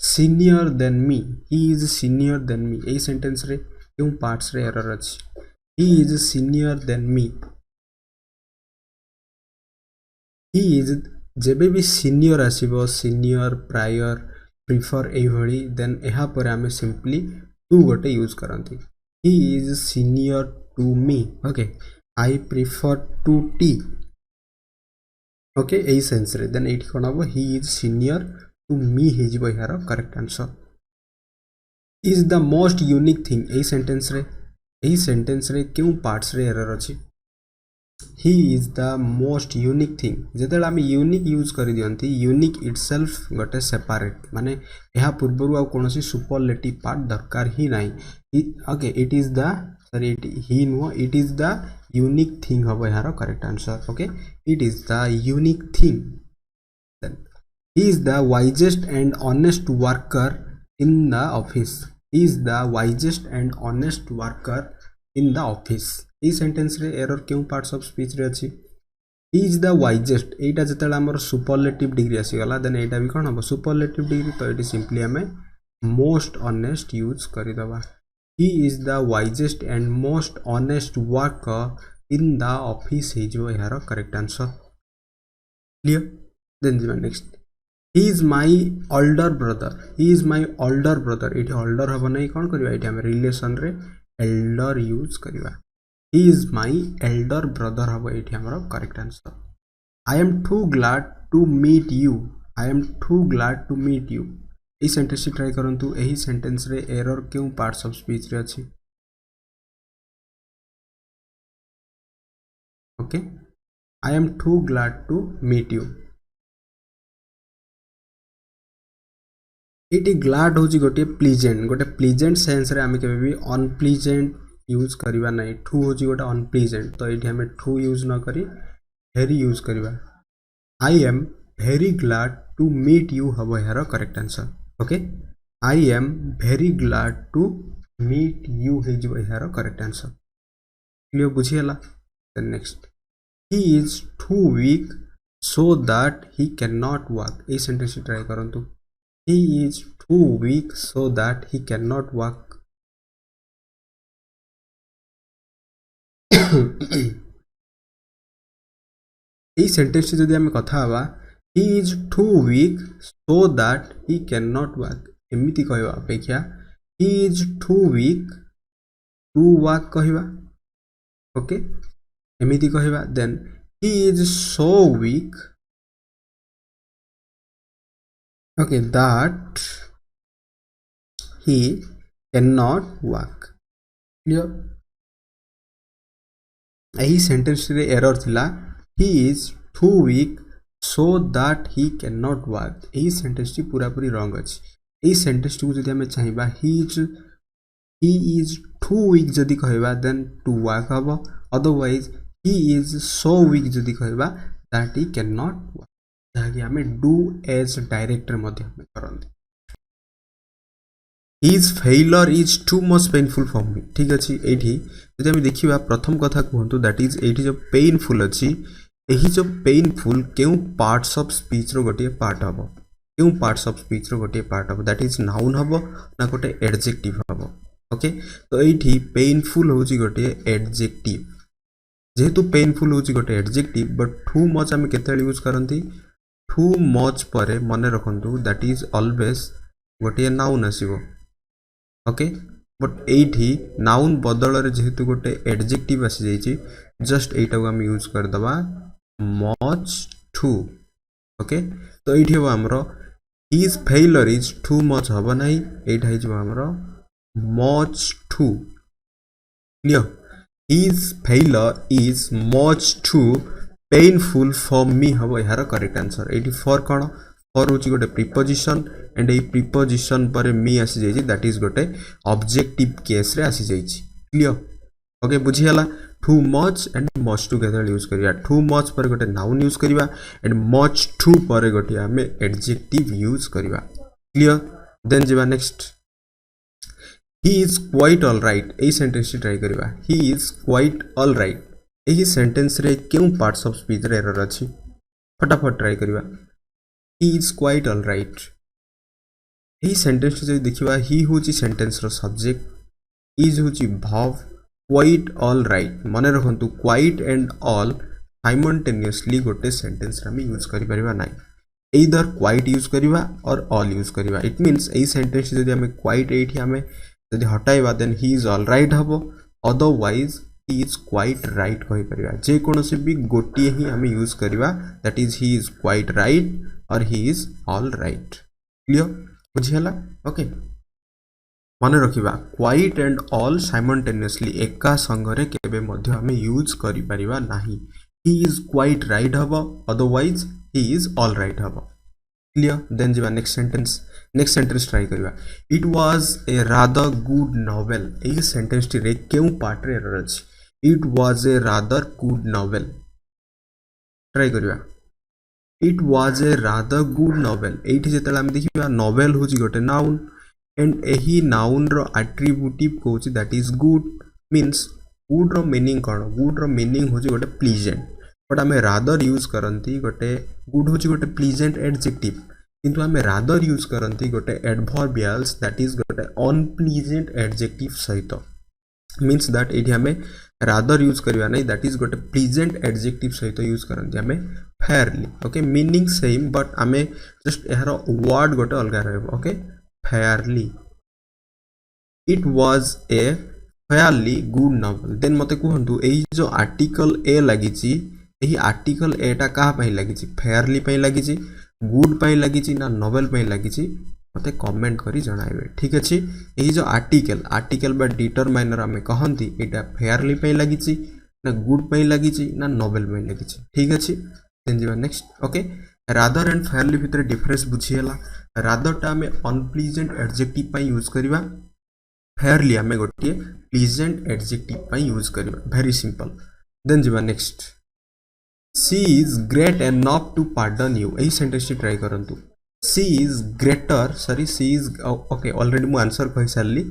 senior than me he is senior than me एही सेंटेंस रे केउ पार्ट्स रे एरर अछि he is senior than me he is जेबे भी सीनियर आसीबो सीनियर प्रायर प्रिफर एही भली देन एहा पर आमे सिंपली टू गोटे use करंती he is senior to me okay I prefer to tea okay एही सेंस रे देन एठी कोन हबो he is senior to me हे जिवो यार correct answer is the most unique thing एही सेंटेंस रे क्यों पार्ट्स रे एरर अछि he is the most unique thing जेतेला आम यूनिक यूज कर दियंती यूनिक इटसेल्फ गोटे सेपरेट माने यहाँ पूर्वरु आ कोनोसी सुपरलेटिव पार्ट दरकार ही नाही okay it is the sorry he no it is the unique thing हबो यार correct answer okay it is the unique thing then he is the wisest and honest worker in the office he is the wisest and honest worker in the office E sentence रे error क्यों parts of speech रे अछि ही is the wisest एटा जतेला हमर superlative degree आसी गला then एटा भी कोन हबो सुपरलेटिव डिग्री तो एटी सिंपली हमें मोस्ट ऑनेस्ट यूज करि दबा he is the wisest and most honest worker in the office हे जो यार करेक्ट आंसर क्लियर देन जी next he is my older brother एटी ओल्डर हबो नै कोन करबा एटी हम रिलेशन रे एल्डर यूज करबा he is my elder brother हबो एठी हमरो correct answer I am too glad to meet you A sentence try करंतु एही सेंटेंस रे एरर क्यों पार्ट्स ऑफ स्पीच रे अछि okay I am too glad to meet you eighty glad होची गोटे प्लीजेंट सेंस रे आमे केबे भी अनप्लीजेंट यूज करिवा नहीं ठू होची गोटे अनप्लीजेंट तो एठी हमें ठू यूज न करी वेरी यूज करिवा I am very glad to meet you हबो यार correct answer okay I am very glad to meet you हे जो यार करेक्ट आंसर क्लियर बुझियला then next he is too weak so that he can not walk ए sentence try करंतु he is too weak so that he cannot walk এই সেন্টেন্সটি যদি আমি কথা হবা he is too weak so that he cannot walk এমিতি কহিবা অপেক্ষা he is too weak to walk কহিবা okay এমিতি কহিবা then he is so weak okay that he cannot walk clear यही सेंटेंस रे एरर थिला he is too weak so that he cannot walk यही sentence T पूरा पूरी wrong अछि यही सेंटेंस टी जदी हमें चाहिबा he is too weak जदी कहबा then to walk हबो otherwise he is so weak जदी कहबा that he cannot walk ताकि हमें डू एज डायरेक्टर मध्य में करंती his failure is too much painful for me ठीक अछि एठी जदि हम देखिबा प्रथम कथा कहंतु दैट इज एठी जो पेनफुल अछि एही जो पेनफुल केउ पार्ट्स ऑफ स्पीच रो गोटे पार्ट हबो केउ पार्ट्स ऑफ स्पीच रो गोटे पार्ट हबो दैट इज नाउन हबो ना गोटे एडजेक्टिव हबो ओके तो एठी पेनफुल होची गोटे एडजेक्टिव जेहेतु पेनफुल होची गोटे एडजेक्टिव बट टू मच हम केते यूज करंती टू मच पर मन रखु दैट इज ऑलवेज गोटे नाउन आसीबो ओके बट एठी नाउन बदल रे जेहेतु गोटे एडजेक्टिव आसी जाइछि जस्ट एटा को हम यूज कर दबा मच टू ओके तो एठी हो हमरो his failure is too much हबो नै एटा हि जो हमरो much too clear his failure is much too painful for me हबो यार करेक्ट आंसर एटी फॉर कोन फॉर होची गोटे प्रीपोजिशन एंड ए प्रीपोजिशन पर मी आसी जाइछि दैट इज गोटे ऑब्जेक्टिव केस रे आसी जाइछि क्लियर ओके बुझी हला too much and much together use करिया टू मच पर गोटे नाउन यूज करिया एंड मच टू पर गोटे हमें एडजेक्टिव यूज करिया क्लियर देन जिबा next he is quite all right ए सेंटेंस ट्राई करिया he is quite all right एही सेंटेंस रे क्यों पार्ट्स ऑफ स्पीच रे एरर अछि फटाफट ट्राई करिया he is quite all right एही सेंटेंस जे देखिबा ही होची सेंटेंस रो सब्जेक्ट इज होची वर्ब क्वाइट ऑल राइट मन रखंतु क्वाइट एंड ऑल साइमल्टेनियसली गोटे सेंटेंस रे हम यूज करि परिबा नै एइदर क्वाइट यूज करिबा और ऑल यूज करिबा इट मींस एही सेंटेंस जदि हम क्वाइट एठी हम जदि हटाइबा then he is all right हबो otherwise he is quite right कहि परिबा जे कोनोसी भी गोटी ही हम यूज करिबा that is he is quite right और he is all right clear बुझी हला ओके मन रखिबा क्वाइट एंड ऑल साइमल्टेनियसली एका संगरे केबे मध्ये हम यूज करि परिबा नाही he is quite right हबो otherwise he is all right हबो क्लियर देन जिबा नेक्स्ट सेंटेंस ट्राई करिबा it was A rather good novel A sentence T रे केउ पार्ट रे एरर अछि It was a rather good novel. Try करिया. It was a rather good novel. एठी जेतला हम देखिबा novel होची गोटे noun and एही noun row attributive Kochi that is good means good row meaning cone good row meaning होची गोटे pleasant बट हमें rather यूज करंती गोटे good होची गोटे pleasant adjective किंतु हमें rather यूज करंती गोटे adverbials that is गोटे unpleasant adjective सहित means that एठी हमें rather यूज करिया नै that is गोटे प्लीजेंट एडजेक्टिव सहित यूज करंती हमें fairly okay meaning same but हमें जस्ट एहर वर्ड गोटे अलगा रहबो okay fairly it was a fairly good novel then मते कहंतु एही जो आर्टिकल ए लागिची एही आर्टिकल ए टा कहा पई लागिची फेयरली पई लागिची गुड पई लागिची ना नोवेल पई लागिची मते कमेंट करी जणाइबे ठीक अछि एही जो आर्टिकल बा डिटरमाइनर हमें कहंती एटा फेयरली पई लागिची ना गुड पई लागिची ना नोवेल पई लागिची ठीक अछि देन जिबा next okay rather and fairly भितर डिफरेंस बुझियला रादर टा हमें अनप्लीजेंट एडजेक्टिव पई यूज करिबा फेयरली हमें गोटे प्लीजेंट एडजेक्टिव पई यूज करिबा वेरी सिंपल देन जिबा next she is great enough to pardon you एही सेंटेंस ट्राई करंतु she is greater sorry she is okay already mu answer कहि सारली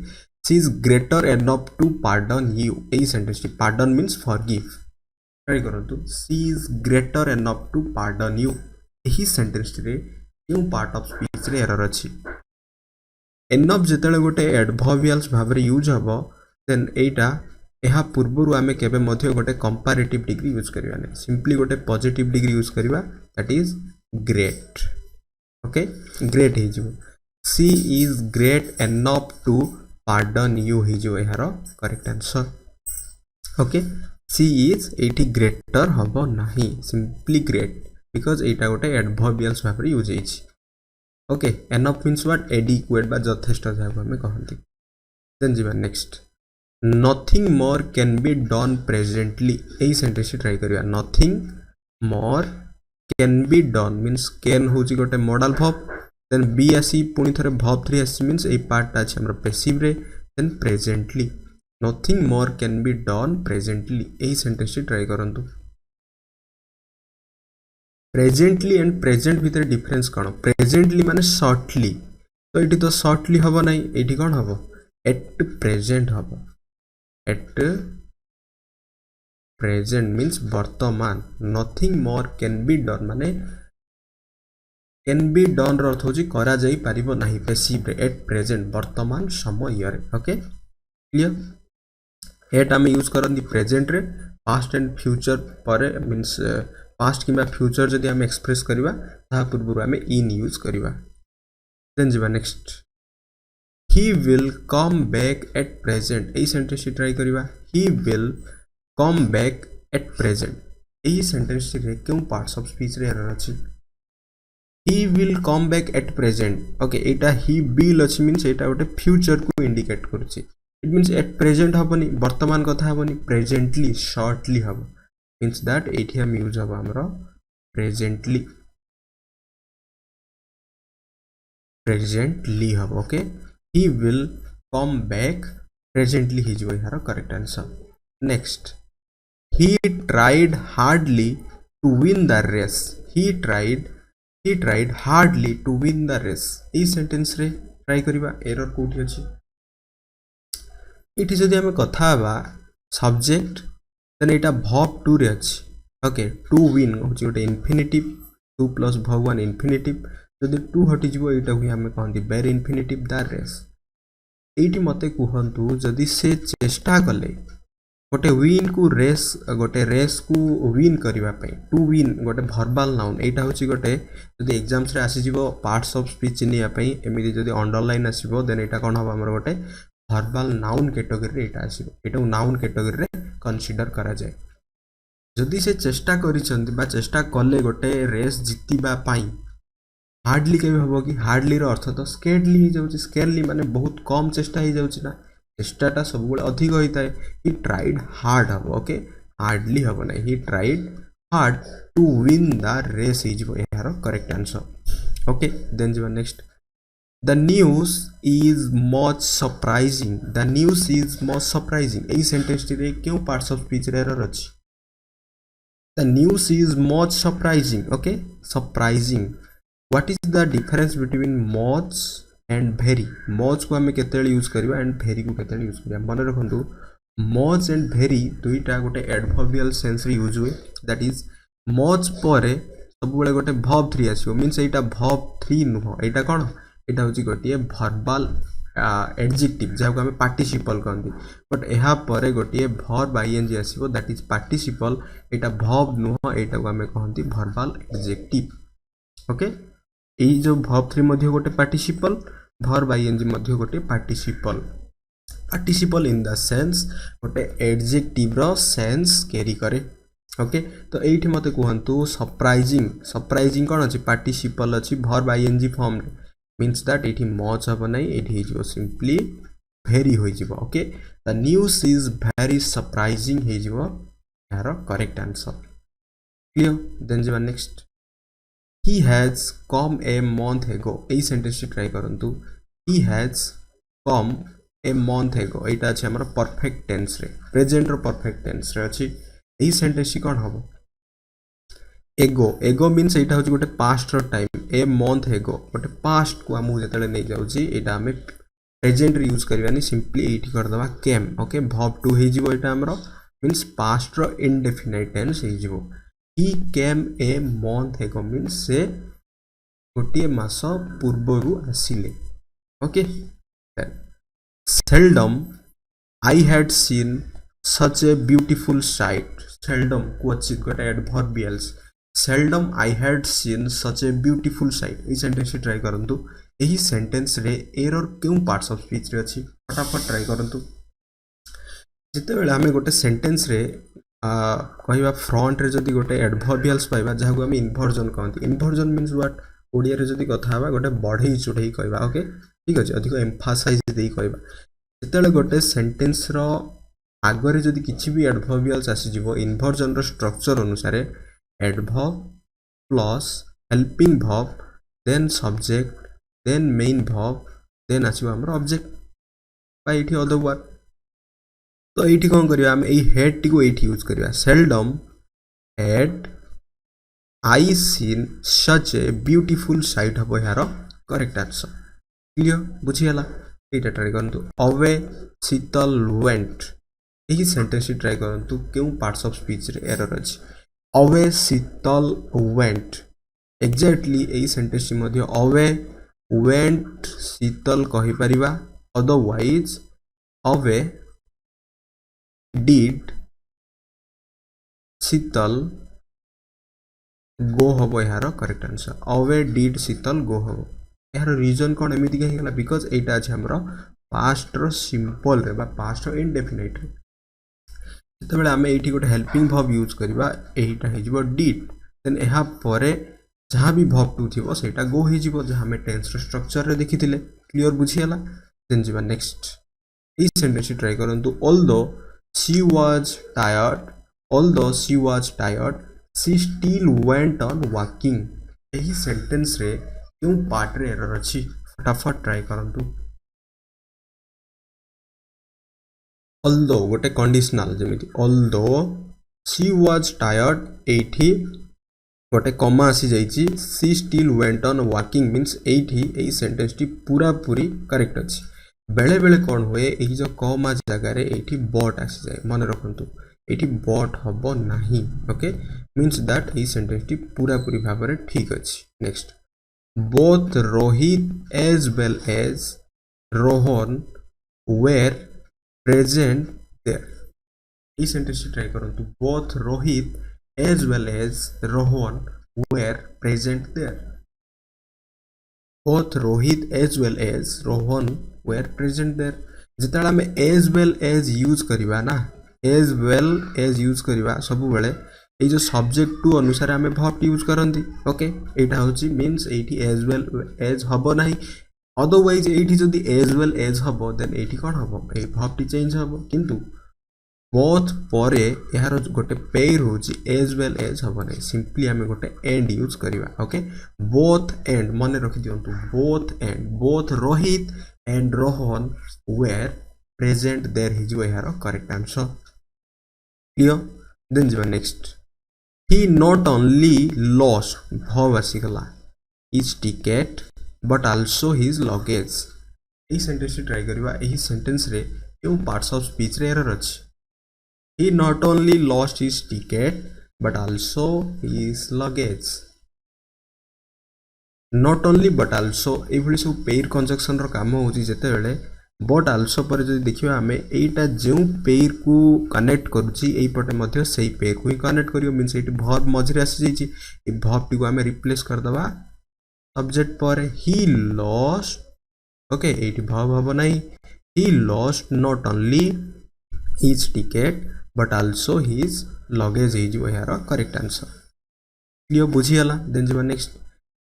she is greater enough to pardon you a sentence pardon means forgive try करंतु she is greater enough to pardon you एही sentence रे क्यों part of speech रे error अछि enough जेतले गोटे adverbials भाव रे यूज हबो देन एटा एहा पूर्वरु आमे केबे मध्ये गोटे कंपैरेटिव डिग्री यूज करिया नै सिंपली गोटे पॉजिटिव डिग्री यूज करिवा that is great okay great हे जो she is great enough to pardon you हे जो एहारो correct answer okay she is एटी ग्रेटर हबो नाही सिंपली ग्रेट बिकॉज़ एटा गोटे एडवर्बियल्स भाव रे यूज हेछि okay enough means what adequate बा जथेष्ट भाव में कहंती देन जिबा next nothing more can be done presently ए सेंटेंस ट्राई करिया nothing more can be done means can होची गोटे मॉडल verb then be आसी पुनी थरे verb 3 आसी means ए पार्ट ता छै हमर पैसिव रे then presently nothing more can be done presently A sentence try करंतु presently and present भीतर डिफरेंस कोन presently माने shortly तो एठी तो shortly हबो नै एठी कोन हबो at present हबो at present means वर्तमान nothing more can be done माने can be done रो अर्थ होची करा जाई परिबो नाही पैसिव रे at present वर्तमान समय रे ओके क्लियर एट हम यूज करन दी प्रेजेंट रे पास्ट एंड फ्यूचर पर मींस पास्ट किंबा फ्यूचर जदि आम एक्सप्रेस करवा ता पूर्व आम इन यूज करवा देन जीवा next he will come back at present एही सेंटेंस ट्राई करवा he will come back at present एही सेंटेंस रे क्यों पार्ट्स ऑफ स्पीच रे एरर अछि he will come back at present okay Etah he will अछि means एटा गोटे फ्यूचर को इंडिकेट करछि इट मींस एट प्रेजेंट हबनी वर्तमान कथा हबनी प्रेजेंटली शॉर्टली हब मींस दैट एठी हम यूज हब हमरो प्रेजेंटली हब okay he will come back presently he जो यार correct answer next he tried hardly to win the race he tried hardly to win the race a sentence रे try करबा error कोठी अछि इठी जदि हम कथा बा subject then Etah verb to रे अछि ओके टू विन होछि गोटे infinitive two plus verb one infinitive जदि टू हटि जिवो एटा हुई हमें कहंती बेर इंफिनिटिव द रेस एटी मते कहंतु जदि से चेष्टा कले गोटे विन को रेस को विन करबा पई टू विन गोटे वर्बल नाउन एटा होछि गोटे जदि एग्जाम्स रे आसी जिवो पार्ट्स ऑफ स्पीच निया पई एमिति जदि अंडरलाइन आसीबो देन एटा कोन हबा हमर गोटे वर्बल नाउन कैटेगरी रे एटा आसीबो एटा नाउन कैटेगरी रे कंसीडर करा जाय जदि से चेष्टा करिसंती बा चेष्टा कले गोटे रेस जितिबा पई हार्डली के हबो कि हार्डली रो अर्थ तो स्केर्डली ही जाउची स्केर्डली माने बहुत कम चेष्टा ही जाउची ना चेष्टाटा सब बेले अधिक होइताय ही ट्राइड हार्ड हबो ओके हार्डली हबो ना he tried hard to win the race is यार करेक्ट आंसर ओके देन जीवा next the news is much surprising एई सेंटेंस रे क्यों पार्ट्स ऑफ स्पीच रे एरर अछि the news is much surprising okay surprising What is the difference between much and very? Much को हमें केतेले use करबा and very को केतेले यूज करबा मन रखंतु much and very दुईटा गोटे एडवर्बियल सेंस रे यूज हुए दैट इज much परे सब बेले गोटे verb 3 आसीबो मींस एटा verb 3 नुह एटा कोन एटा होची गोटे verbal एडजेक्टिव जाको हमें पार्टिसिपल कहंती बट एहा परे गोटे verb ing आसीबो दैट इज पार्टिसिपल एटा verb नुह एटा को हमें कहंती verbal एडजेक्टिव ओके एई जो verb 3 मध्ये गोटे पार्टिसिपल verb ing मध्ये गोटे पार्टिसिपल इन द सेंस गोटे एडजेक्टिव रो सेंस कैरी करे ओके तो एठी मते कहंतु सरप्राइजिंग कोन अछि पार्टिसिपल अछि verb ing फॉर्म रे मींस दैट एठी मच हबो नै एठी हिजो सिंपली भेरी होई जिवो okay the news is very surprising हे जिवो यार करेक्ट आंसर क्लियर देन जीवा next he has come a month ago एई सेंटेंस ट्राई करंतु he has come a month ago एटा अछि हमर परफेक्ट टेंस रे प्रेजेंट रो परफेक्ट टेंस रे अछि एई सेंटेंस कोन हबो एगो मींस एटा होछि गोटे पास्ट रो टाइम ए मंथ एगो गोटे पास्ट को हम जेतले नै जाउछि एटा हमें प्रेजेंट रे यूज करबानी सिंपली एठी कर दबा केम ओके verb 2 हे जिवो एटा हमरो मींस पास्ट रो इंडेफिनाइट टेंस हे जिवो he came a month ago means से गोटे मास पूर्वरु आसिले okay seldom I had seen such a beautiful sight seldom क्वचित गोटे adverbials seldom I had seen such a beautiful sight A sentence try करंतु एही sentence रे error क्यों parts of speech रे अछि फटाफट ट्राई करंतु जिते बेले हमें गोटे सेंटेंस रे कहवा फ्रंट रे जदि गोटे एडवर्बियल्स पाइबा जहाँ को हम इन्वर्जन कहते इन्वर्जन मीन्स व्हाट ओडिया रे जदि कथा हवा गोटे बढ़ई चढ़ई कहवा ओके ठीक अछि अधिक एम्फासाइज देई कहवा जेतेले गोटे सेंटेंस रो आगरे जदि किछि भी एडवर्बियल्स आसी जिवो इन्वर्जन रो स्ट्रक्चर अनुसार adverb plus helping verb then subject then main verb then आसीबो हमर ऑब्जेक्ट बा एठी अदर वर्ड तो एठी कोन करिया हम एई हेड टी को एठी यूज करिया seldom head I seen such a beautiful sight हबो यार करेक्ट आंसर क्लियर बुझी हला एटा ट्राई करंतु अवे शीतल वेंट एही सेंटेंस ट्राई करंतु क्यों पार्ट्स ऑफ स्पीच रे एरर अछि अवे शीतल वेंट एक्जेक्टली एही सेंटेंस मध्ये अवे वेंट शीतल कहि परिबा अदरवाइज अवे did शीतल गो हम यार करेक्ट आंसर अवे डिड शीतल गो हम यार रीजन कौन एमती कहीं बिकज यहाँ अच्छे आमर पास्ट सिंपल रे पास्ट इनडेफिनाइट रे जिते आम ये गोटे हेल्पिंग भर्ब यूज करवा यहीटा हो डिड देन यहाँ पर जहाँ भी भर्ब टू थी सहीटा गो हो जहाँ आम टेन्स स्ट्रक्चर रे देखी क्लीयर बुझीगला देन जी नेक्स्ट ये सेंटेंस ट्राई करूँ although she was tired she still went on walking यही सेंटेंस रे क्यों पार्ट रे एरर अच्छी फटाफट ट्राई करंतु ऑल्दो गोटे कंडीशनल जमिति ऑल्दो शी वाज टायर्ड एठी गोटे कमा आसी जाइछि she still went on walking means एठी एही सेंटेंस टी पूरा पूरी करेक्ट अछि बेले बेले कौन हुए एही जो कमा जगह रे एठी बट आसी जाए मन रखंतु एठी बट हबो नाही ओके मींस दैट एही सेंटेंस टी पूरा पूरी भाव रे ठीक अछि next both Rohit as well as Rohan were present there. इस सेंटेंस ट्राई करंतु both Rohit as well as Rohan were present there. Both Rohit as well as Rohan were present there. जितना हम as well as यूज करिवा ना as well as use करिवा सब बेले ये जो subject to अनुसार आम भर्ब यूज करती ओके यहाँ हूँ मीन्स ये एज वेल एज हम ना अदरवाइज ये जदि एज वेल एज हम देन ये कौन हम ये भर्ब टी चेंज हम किंतु बोथ पर यार गोटे पेयर हूँ एज वेल एज हम ना सिंपली आम गोटे एंड यूज करवा ओके बोथ एंड मन रखी दिंतु both Rohit and Rohan were present there हिजो यार करेक्ट आंसर क्लियर देन जी next he not only lost भव आसीगला his ticket but also his luggage यही सेंटेंस ट्राई करवा यही सेंटेंस रे क्यों पार्ट्स ऑफ स्पीच रे एरर अछि he not only lost his ticket but also his luggage not only but also ए भली सब पेयर कंजक्शन रो काम होची जेते बेले बट आल्सो पर जदि देखिबा हमें एटा जो पेयर को कनेक्ट करूची एई पटे मध्ये सेही पेयर को ही कनेक्ट करियो मींस एटी वर्ब मझरे आसी जाईची ए वर्ब टी को हमें रिप्लेस कर दबा सब्जेक्ट पर he lost okay eighty verb हबो नाही he lost not only his ticket but also his luggage is यार करेक्ट आंसर क्लियर बुझियाला देन जो next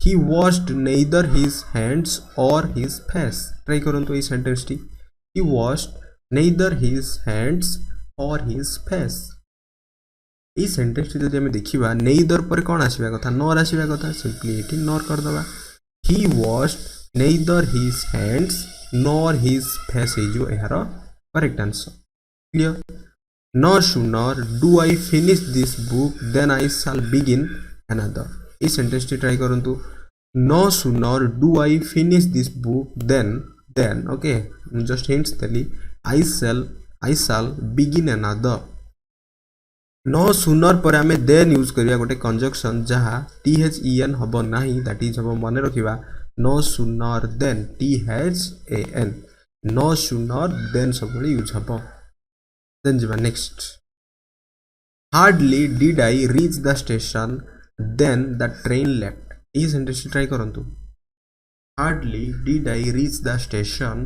he washed neither his hands or his face try करंतु ये sentence T he washed neither his hands or his face ये sentence T जदि हम देखिबा neither पर कोन आसीबा कथा नॉर आसीबा कथा सिंपली एटी नॉर कर दबा he washed neither his hands nor his face is जो यार correct answer clear no sooner do I finish this book then I shall begin another ये सेंटेंस टी ट्राई करंतु no sooner do I finish this book then okay just hints Delhi I shall begin another no sooner पर आमे then use करिया गोटे conjunction जहा THEN हबो नाही दैट इज हबो माने रखिबा no sooner than THAN no sooner than सब यूज हबो देन जिबा next hardly did I reach the station then the train left ये सेंटेंस ट्राई करंतु hardly did I reach the station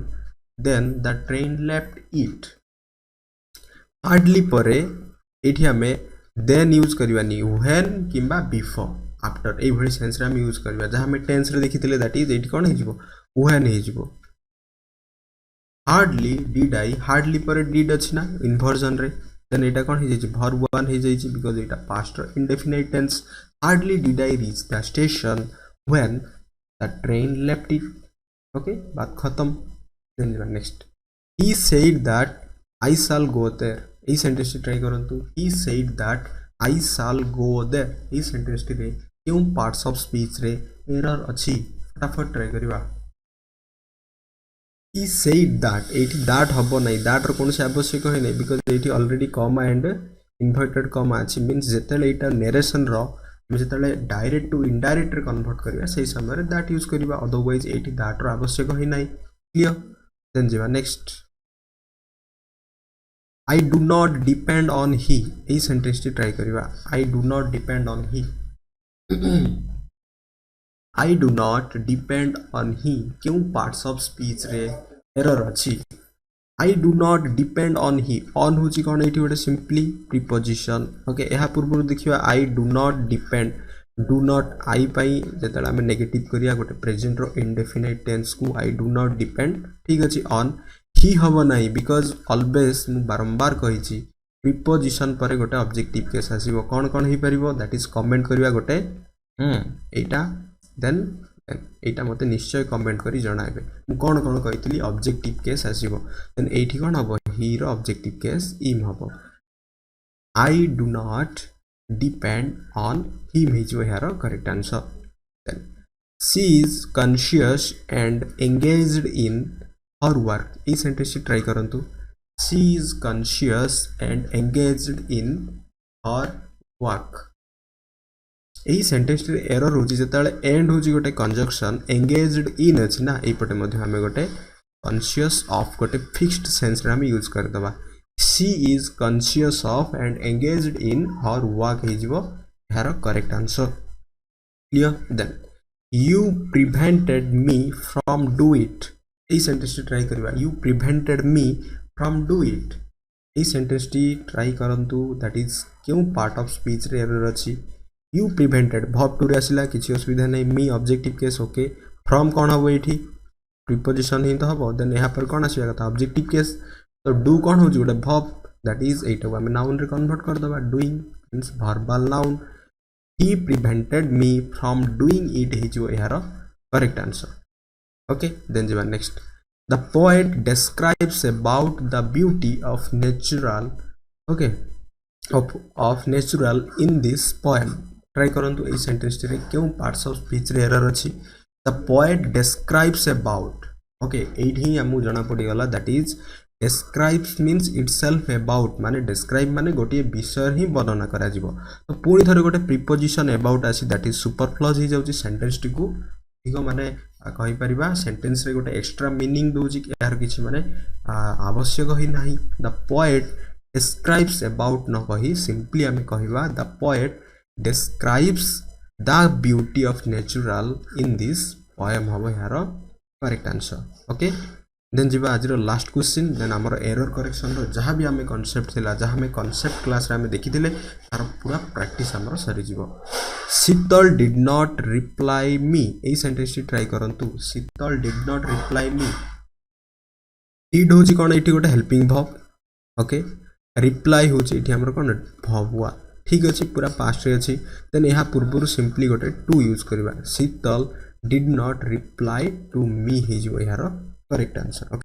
then the train left it hardly परे एठी हमें then use करवानी when किंबा before after ए भली sense रे हम यूज करबा जहां हमें टेंस रे देखिथिले दैट इज एठी कोन हे जिवो when हे जिवो hardly did I hardly परे did अछि ना इन्वर्जन रे देन एटा कोन हे जाई verb one हे जाई because Etah past indefinite tense hardly did I reach the station when the train left it okay बात खत्म then next he said that I shall go there ये सेंटेंस ट्राई करंतु he said that I shall go there ये sentence रे क्यों parts of speech रे error अछि फटाफट ट्राई करिवा he said that एठी दैट हबो नै दैट रो कोनसे आवश्यक होय नै बिकॉज़ एठी already comma and inverted comma अछि मींस जेतेले एटा नरेशन रो जिते डायरेक्ट टू इनडायरेक्ट रे कन्वर्ट करिया सही समय दैट यूज करिवा अदरवाइज एठी दैट रो आवश्यक होय नै क्लियर देन जिवा next I do not depend on he ये सेंटेंस टी ट्राई करिवा I do not depend on he I do not depend on he क्यों पार्ट्स ऑफ स्पीच रे एरर अच्छी I do not depend on he on हूँ कौन ये गोटे सिंपली प्रिपोजिशन ओके यहाँ पूर्व देखिए I do not depend do not I जो आम नेगेटिव करिया गोटे प्रेजेंट रो इंडेफिनाइट टेंस को आई डू नॉट डिपेंड ठीक अच्छे ऑन ही हम ना बिकज ऑलवेज मु बारंबार कही प्रिपोजिशन पर गोटे ऑब्जेक्टिव केस आसीबो कौन कौन हो पारिबो दैट इज कमेंट करिया गोटे एटा देन एटा मते निश्चय कमेंट करी जणाइबे मु कौन कौन कहितली ऑब्जेक्टिव केस आसीबो देन एठी कौन हबो ही रो ऑब्जेक्टिव केस इम हबो I do not depend on him हिजो यार correct answer then she is conscious and engaged in her work ई सेंटेंस ट्राई करंतु she is conscious and engaged in her work यही sentence error हो जिते and हूँ गोटे कंजक्शन एंगेज्ड इन अच्छी ना यपटे आम गोटे कॉन्शियस ऑफ गोटे फिक्स्ड सेंस रे आम यूज करदे she is conscious of and engaged in her work यार correct answer clear then you prevented me from do it यही सेंटेंस ट्राई करवा you prevented me from do it यही sentence try करंतु that is क्यों part of speech रे error अच्छी you prevented verb two रे आसिला किसी असुविधा नहीं me objective case okay from कौन हम ये प्रिपोजिशन ही तो हम देन यहाँ पर कौन आसवा कथा ऑब्जेक्टिव केस तो डू कौन हो गोटे भर्ब दैट इज एटा आम नाउन रे कन्वर्ट करदबा doing means verbal noun he prevented me from doing it हिजो यार करेक्ट आंसर ओके देन जीवा next the poet describes about the beauty of natural okay of natural in this poem try करंतु ए sentence रे क्यों parts of speech रे error अछि the poet describes about okay एठी हमु जणा पड़ी गला that is describes means itself about माने डिस्क्राइब माने गोटे विषय ही वर्णना करा जिवो तो पुणी थरे गोटे प्रिपोजिशन अबाउट आसी दैट इज सुपरफ्लुअस ही जाउची सेंटेंस टी को ठीक माने कहि परिबा सेंटेंस रे गोटे एक्स्ट्रा मीनिंग दोची यार किछि माने आवश्यक ही नाही द पोएट describes about न कही simply आमे कहिबा the poet describes the beauty of natural in this poem हबो यार करेक्ट आंसर ओके देन जीवा आज लास्ट क्वेश्चन देन हमर एरर करेक्शन रो जहां भी आमे कांसेप्ट थिला जहां हमें कांसेप्ट क्लास रे आमे देखिथिले तार पूरा प्रैक्टिस हमर सरी जीवो Sheetal did not reply me ए सेंटेंस ट्राई करंतु Sheetal did not reply me did होची कोन एठी गोटे हेल्पिंग वर्ब ओके रिप्लाई होची एठी हमर कोन भबुआ ठीक अछि पूरा पास्ट रे अछि देन यहाँ पूर्व सिंपली गोटे टू यूज करबा Sheetal did not reply to me हिजो यार करेक्ट आंसर।